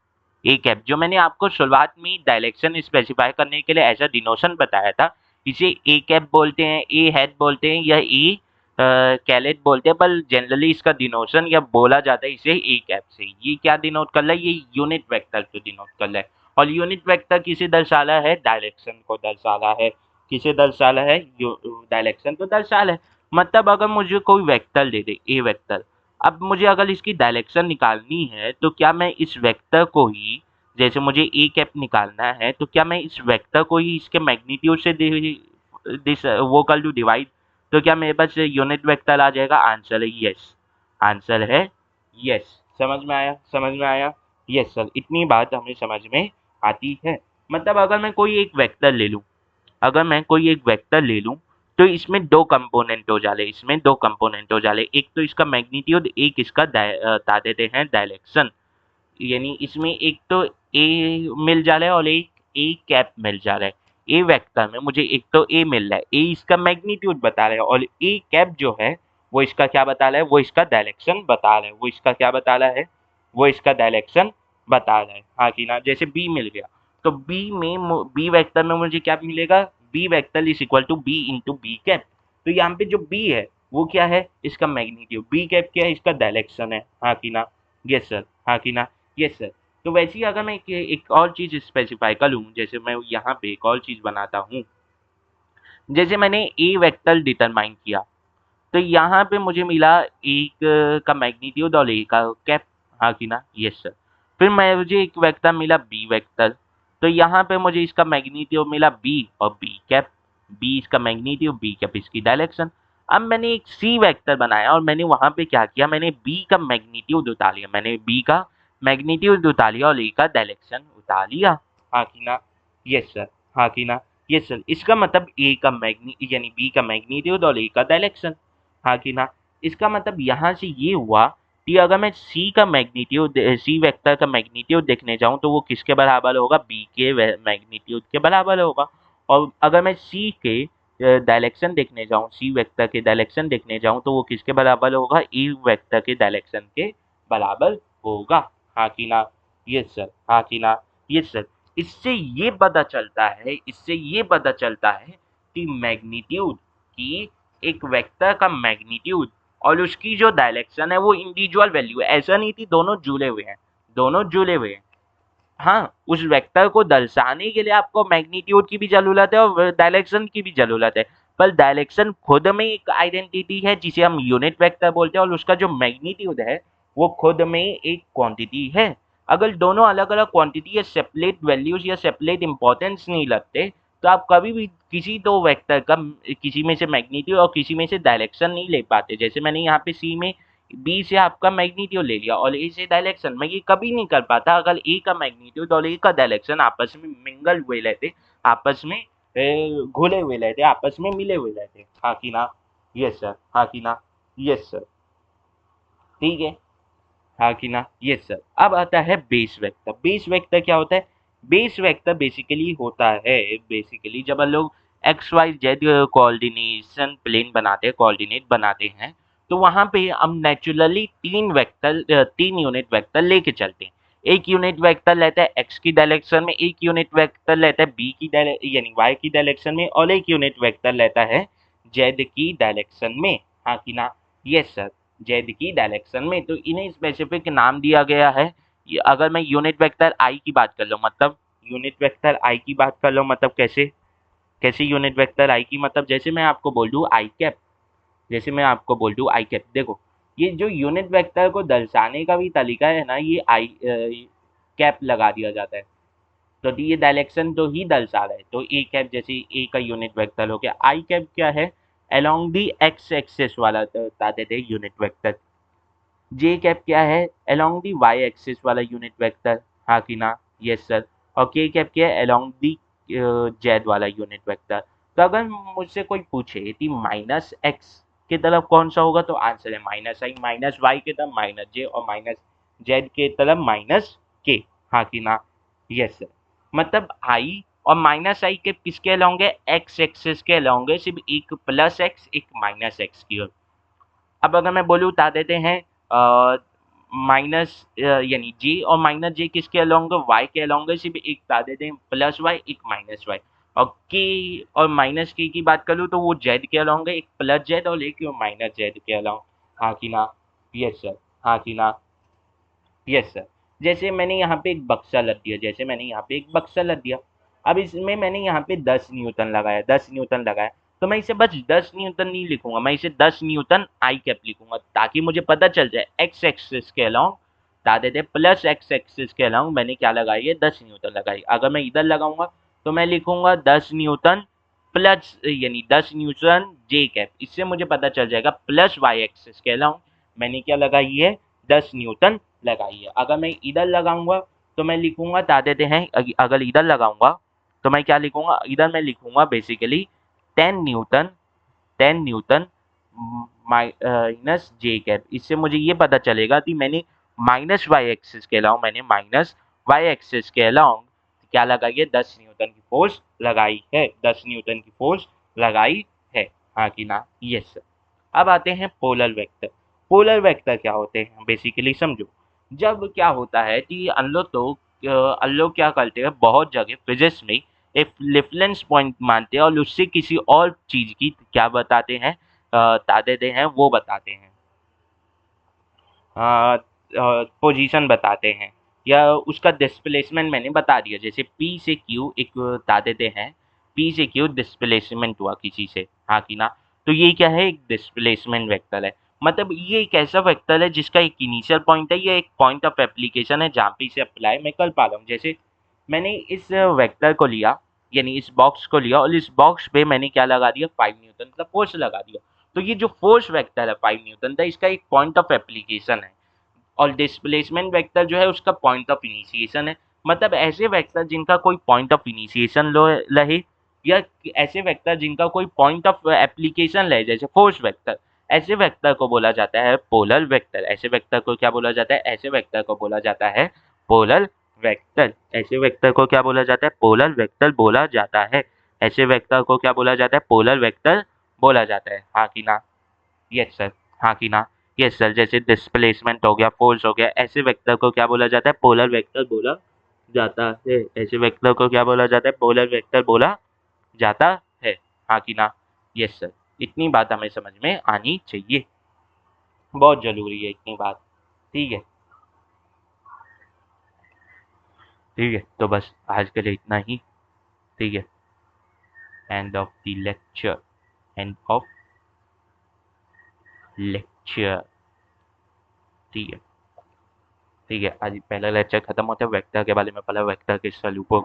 A cap जो मैंने आपको शुरुआत में direction specify करने के लिए ऐसा डिनोशन बताया था, इसे ए कैप बोलते हैं, ए हेड बोलते हैं या ए कैलेट बोलते हैं, पर जनरली इसका डिनोशन या बोला जाता है इसे ए कैप से। ये क्या डिनोट कर रहा है, ये यूनिट वेक्टर को डिनोट कर रहा है। और यूनिट वेक्टर किसे दर्शा रहा है, डायरेक्शन को दर्शा रहा है। किसे दर्शा रहा है, डायरेक्शन को दर्शा रहा है। मतलब अगर मुझे कोई वेक्टर दे दे ए वेक्टर, अब मुझे अगर इसकी डायरेक्शन निकालनी है तो क्या मैं इस वेक्टर को ही, जैसे मुझे ए कैप निकालना है तो क्या मैं इस वेक्टर को ही इसके मैग्नीट्यूड से वो कर लूँ डिवाइड, तो क्या मेरे पास यूनिट वेक्टर आ जाएगा, आंसर है यस। आंसर है यस। समझ में आया, समझ में आया। यस सर, इतनी बात हमें समझ में आती है। मतलब अगर मैं कोई एक वेक्टर ले लूँ, अगर मैं कोई एक वेक्टर ले लूँ तो इसमें दो कंपोनेंट हो जाले, इसमें दो कंपोनेंट हो जाले, एक तो इसका मैग्नीट्यूड, एक इसका बता देते हैं डायरेक्शन। यानी इसमें एक तो ए मिल जा रहा है और एक ए कैप मिल जा रहा है। ए वेक्टर में मुझे एक तो ए मिल रहा है, ए इसका मैग्नीट्यूड बता रहा है, और ए कैप जो है वो इसका क्या बता रहा है, वो इसका डायरेक्शन बता रहा है, वो इसका क्या बता रहा है, वो इसका डायरेक्शन बता रहा है, हाँ कि ना। जैसे बी मिल गया तो बी वेक्टर में मुझे क्या मिलेगा, B vector is equal to B into B cap. तो यहाँ पे जो बी है वो क्या है, इसका मैग्नीट्यूड, बी कैप क्या है, इसका डायरेक्शन है, हाँ कि ना। यस सर, हाँ कि ना। Yes sir. तो वैसे ही अगर मैं एक और चीज़ स्पेसिफाई कर लूँ, जैसे मैं यहाँ पे एक और चीज़ बनाता हूँ, जैसे मैंने ए वेक्टर डिटरमाइन किया तो यहाँ पे मुझे मिला एक का मैग्नीट्यूड और ए का कैप, हाँ कि ना। Yes sir. फिर मुझे एक वेक्टर मिला बी वेक्टर, तो यहाँ पे मुझे इसका मैग्नीट्यूड मिला बी और बी कैप, बी इसका मैग्नीट्यूड, बी कैप इसकी डायरेक्शन। अब मैंने एक सी वेक्टर बनाया और मैंने वहाँ पे क्या किया, मैंने बी का मैग्नीट्यूड उतार लिया, मैंने बी का मैग्नीट्यूड उतार लिया और ए का डायरेक्शन उतार लिया, हाँ कि ना। यस सर, हाँ कि ना। Yes sir. इसका मतलब ए का यानी बी का मैग्नीट्यूड और ए का डायरेक्शन, हाँ कि ना। इसका मतलब यहाँ से ये हुआ कि अगर मैं सी वेक्टर का मैग्नीट्यूड देखने जाऊं तो वो किसके बराबर होगा, बी के मैग्नीट्यूड के बराबर होगा। और अगर मैं सी के डायरेक्शन देखने जाऊं, सी वेक्टर के डायरेक्शन देखने जाऊं तो वो किसके बराबर होगा, ई वेक्टर के डायरेक्शन के बराबर होगा। हाँ कि ना, ये सर, हाँ कि ना, ये सर। इससे ये पता चलता है कि मैग्नीट्यूड की, एक वेक्टर का मैग्नीट्यूड और उसकी जो डायरेक्शन है वो इंडिविजुअल वैल्यू है, ऐसा नहीं कि दोनों जुड़े हुए हैं, दोनों जुड़े हुए हैं। हाँ, उस वेक्टर को दर्शाने के लिए आपको मैग्नीट्यूड की भी जरूरत है और डायरेक्शन की भी जरूरत है। पर डायरेक्शन खुद में एक आइडेंटिटी है जिसे हम यूनिट वेक्टर बोलते हैं, और उसका जो मैग्नीट्यूड है वो खुद में एक क्वांटिटी है। अगर दोनों अलग अलग क्वांटिटी या सेपरेट वैल्यूज या सेपरेट इंपॉर्टेंस नहीं लगते तो आप कभी भी किसी दो वेक्टर का, किसी में से मैग्नीट्यूड और किसी में से डायरेक्शन नहीं ले पाते। जैसे मैंने यहाँ पे सी में बी से आपका मैग्नीट्यूड ले लिया और ए से डायरेक्शन, मैं ये कभी नहीं कर पाता अगर ए का मैग्नीट्यूड और ए का डायरेक्शन आपस में मिंगल हुए रहते, आपस में घुले हुए रहते, आपस में मिले हुए रहते। हाँ कि ना, यस सर, हाँ कि ना, यस सर, ठीक है, हाँ कि ना, यस सर। अब आता है बेस वेक्टर। बेस वेक्टर क्या होता है, बेस वेक्टर बेसिकली होता है, बेसिकली जब हम लोग X Y Z coordination plane बनाते हैं, कोऑर्डिनेट बनाते हैं, तो वहां पे हम नेचुरली तीन यूनिट वेक्टर लेके चलते हैं। एक यूनिट वेक्टर लेता है एक्स की डायरेक्शन में, एक यूनिट वेक्टर लेता है बी की यानी वाई की डायरेक्शन में, और एक यूनिट वेक्टर लेता है जेड की डायरेक्शन में। हाँ कि ना, यस सर, जेड की डायरेक्शन में। तो इन्हें स्पेसिफिक नाम दिया गया है। अगर मैं यूनिट वेक्टर आई की बात कर लूँ, मतलब यूनिट वेक्टर आई की बात कर लो, मतलब कैसे, कैसे यूनिट वेक्टर आई की, मतलब जैसे मैं आपको बोल दूँ आई कैप, जैसे मैं आपको बोल दूँ आई कैप, देखो ये जो यूनिट वेक्टर को दर्शाने का भी तरीका है ना, ये आई कैप लगा दिया जाता है। तो ये डायरेक्शन तो ही दर्शा रहा है। तो ए कैप, जैसे ए का यूनिट वेक्टर हो गया, आई कैप क्या है, अलोंग दी एक्स एक्सिस वाला बताते थे यूनिट वेक्टर। जे कैप क्या है, अलोंग दी वाई एक्सिस वाला यूनिट वेक्टर। हाँ कि ना, यस सर। और के कैप क्या है, अलोंग दी जेड वाला यूनिट वेक्टर। तो अगर मुझसे कोई पूछे कि माइनस एक्स की तरफ कौन सा होगा, तो आंसर है माइनस आई, माइनस वाई की तरफ माइनस जे, और माइनस जेड की तरफ माइनस के। हाँ कि ना, यस सर। मतलब आई और माइनस आई के किसके अलोंग है, एक्स एक्सिस के अलोंग है, सिर्फ एक प्लस एक्स एक माइनस एक्स की ओर। अब अगर मैं बोलूँ बता देते हैं माइनस यानी जे और माइनस जे किसके अलोंग है, वाई के अलोंग है, सिर्फ एक बता देते हैं प्लस वाई एक माइनस वाई। और के और माइनस के की बात करूँ तो वो जेड के अलोंग है, एक प्लस जेड और एक माइनस जेड के अलोंग। हाँ कि ना, यस सर, हाँ कि ना, यस सर। जैसे मैंने यहाँ पे एक बक्सा लग दिया, जैसे मैंने यहाँ पे एक बक्सा लग दिया। अब इसमें मैंने यहाँ पे 10 न्यूटन लगाया, 10 न्यूटन लगाया, तो मैं इसे बस 10 न्यूटन नहीं लिखूंगा, मैं इसे 10 न्यूटन आई कैप लिखूंगा, ताकि मुझे पता चल जाए एक्स एक्सिस के अलाउंग, बता देते प्लस एक्स एक्सिस के अलाउंग मैंने क्या लगाई है, 10 न्यूटन लगाई। अगर मैं इधर लगाऊंगा तो मैं लिखूंगा 10 न्यूटन प्लस यानी 10 न्यूटन जे कैप, इससे मुझे पता चल जाएगा प्लस वाई एक्सिस के अलाउंग मैंने क्या लगाई है, 10 न्यूटन लगाई है। अगर मैं इधर लगाऊंगा तो मैं लिखूंगा, बता देते हैं अगर इधर लगाऊंगा तो मैं क्या लिखूंगा, इधर मैं लिखूंगा बेसिकली 10 न्यूटन, 10 न्यूटन माइनस जे कैप। इससे मुझे ये पता चलेगा कि मैंने माइनस वाई एक्सिस के अलाउंग, मैंने माइनस वाई एक्सिस के अलाउंग क्या लगाई है, 10 न्यूटन की फोर्स लगाई है, 10 न्यूटन की फोर्स लगाई है। हाँ कि ना, यस। अब आते हैं पोलर वेक्टर। पोलर वेक्टर क्या होते हैं बेसिकली समझो। जब क्या होता है कि हम लोग क्या करते हैं, बहुत जगह फिजिक्स में एक रेफरेंस पॉइंट मानते हैं और उससे किसी और चीज की क्या बताते हैं, बता देते हैं, वो बताते हैं, पोजीशन बताते हैं, या उसका डिस्प्लेसमेंट मैंने बता दिया। जैसे पी से क्यू एक बता देते हैं, पी से क्यू डिस्प्लेसमेंट हुआ किसी से। हाँ कि ना, तो ये क्या है, एक डिस्प्लेसमेंट वेक्टर है। मतलब ये एक ऐसा वेक्टर है जिसका एक इनिशियल पॉइंट है, या एक पॉइंट ऑफ एप्लीकेशन है जहाँ पे इसे अप्लाई मैं कर पा रहा हूँ। जैसे मैंने इस वेक्टर को लिया, यानी इस बॉक्स को लिया, और इस बॉक्स पे मैंने क्या लगा दिया, 5 न्यूटन का फोर्स लगा दिया। तो ये जो फोर्स वेक्टर है 5 न्यूटन का, इसका एक पॉइंट ऑफ एप्लीकेशन है। और डिस्प्लेसमेंट वेक्टर जो है उसका पॉइंट ऑफ इनिशिएशन है। मतलब ऐसे वेक्टर जिनका कोई पॉइंट ऑफ इनिशिएशन रहे, या ऐसे वेक्टर जिनका कोई पॉइंट ऑफ एप्लीकेशन रहे, जैसे फोर्स वेक्टर। ऐसे वेक्टर को बोला जाता है पोलर वेक्टर। ऐसे वेक्टर को क्या बोला जाता है? ऐसे वेक्टर को बोला जाता है पोलर वेक्टर। ऐसे वेक्टर को क्या बोला जाता है? पोलर वेक्टर बोला जाता है। ऐसे वेक्टर को क्या बोला जाता है? पोलर वेक्टर बोला जाता है। हाँ कि ना? Yes sir. हाँ कि ना? Yes sir. जैसे डिस्प्लेसमेंट हो गया, फोर्स हो गया, ऐसे वेक्टर को क्या बोला जाता है? पोलर वेक्टर बोला जाता है। ऐसे वेक्टर को क्या बोला जाता है? पोलर वेक्टर बोला जाता है। हाँ कि ना? Yes sir. इतनी बात हमें समझ में आनी चाहिए, बहुत जरूरी है इतनी बात। ठीक है। ठीक है, तो बस आज के लिए इतना ही। ठीक है। End of the lecture. End of lecture. ठीक है। ठीक है, आज पहला लेक्चर खत्म होता है। वेक्टर के बारे में पढ़ा, वेक्टर के स्वरूपों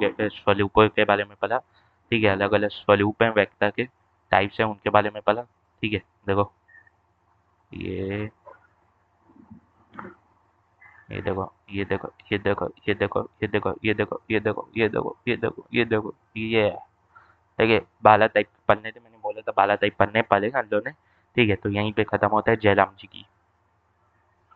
के बारे में पढ़ा। ठीक है, अलग अलग स्वरूप हैं वेक्टर के, टाइप्स हैं, उनके बारे में पढ़ा। ठीक है, देखो ये ये देखो, ये देखो, ये देखो, ये देखो, ये देखो, ये देखो, ये देखो, ये देखो, ये देखो, ये देखो, ये देखिए बाला टाइप पढ़ने थे, मैंने बोला था बाला टाइप पढ़ने पड़ेगा हम लोगों ने। ठीक है, तो यहीं पे खत्म होता है। जय राम जी की।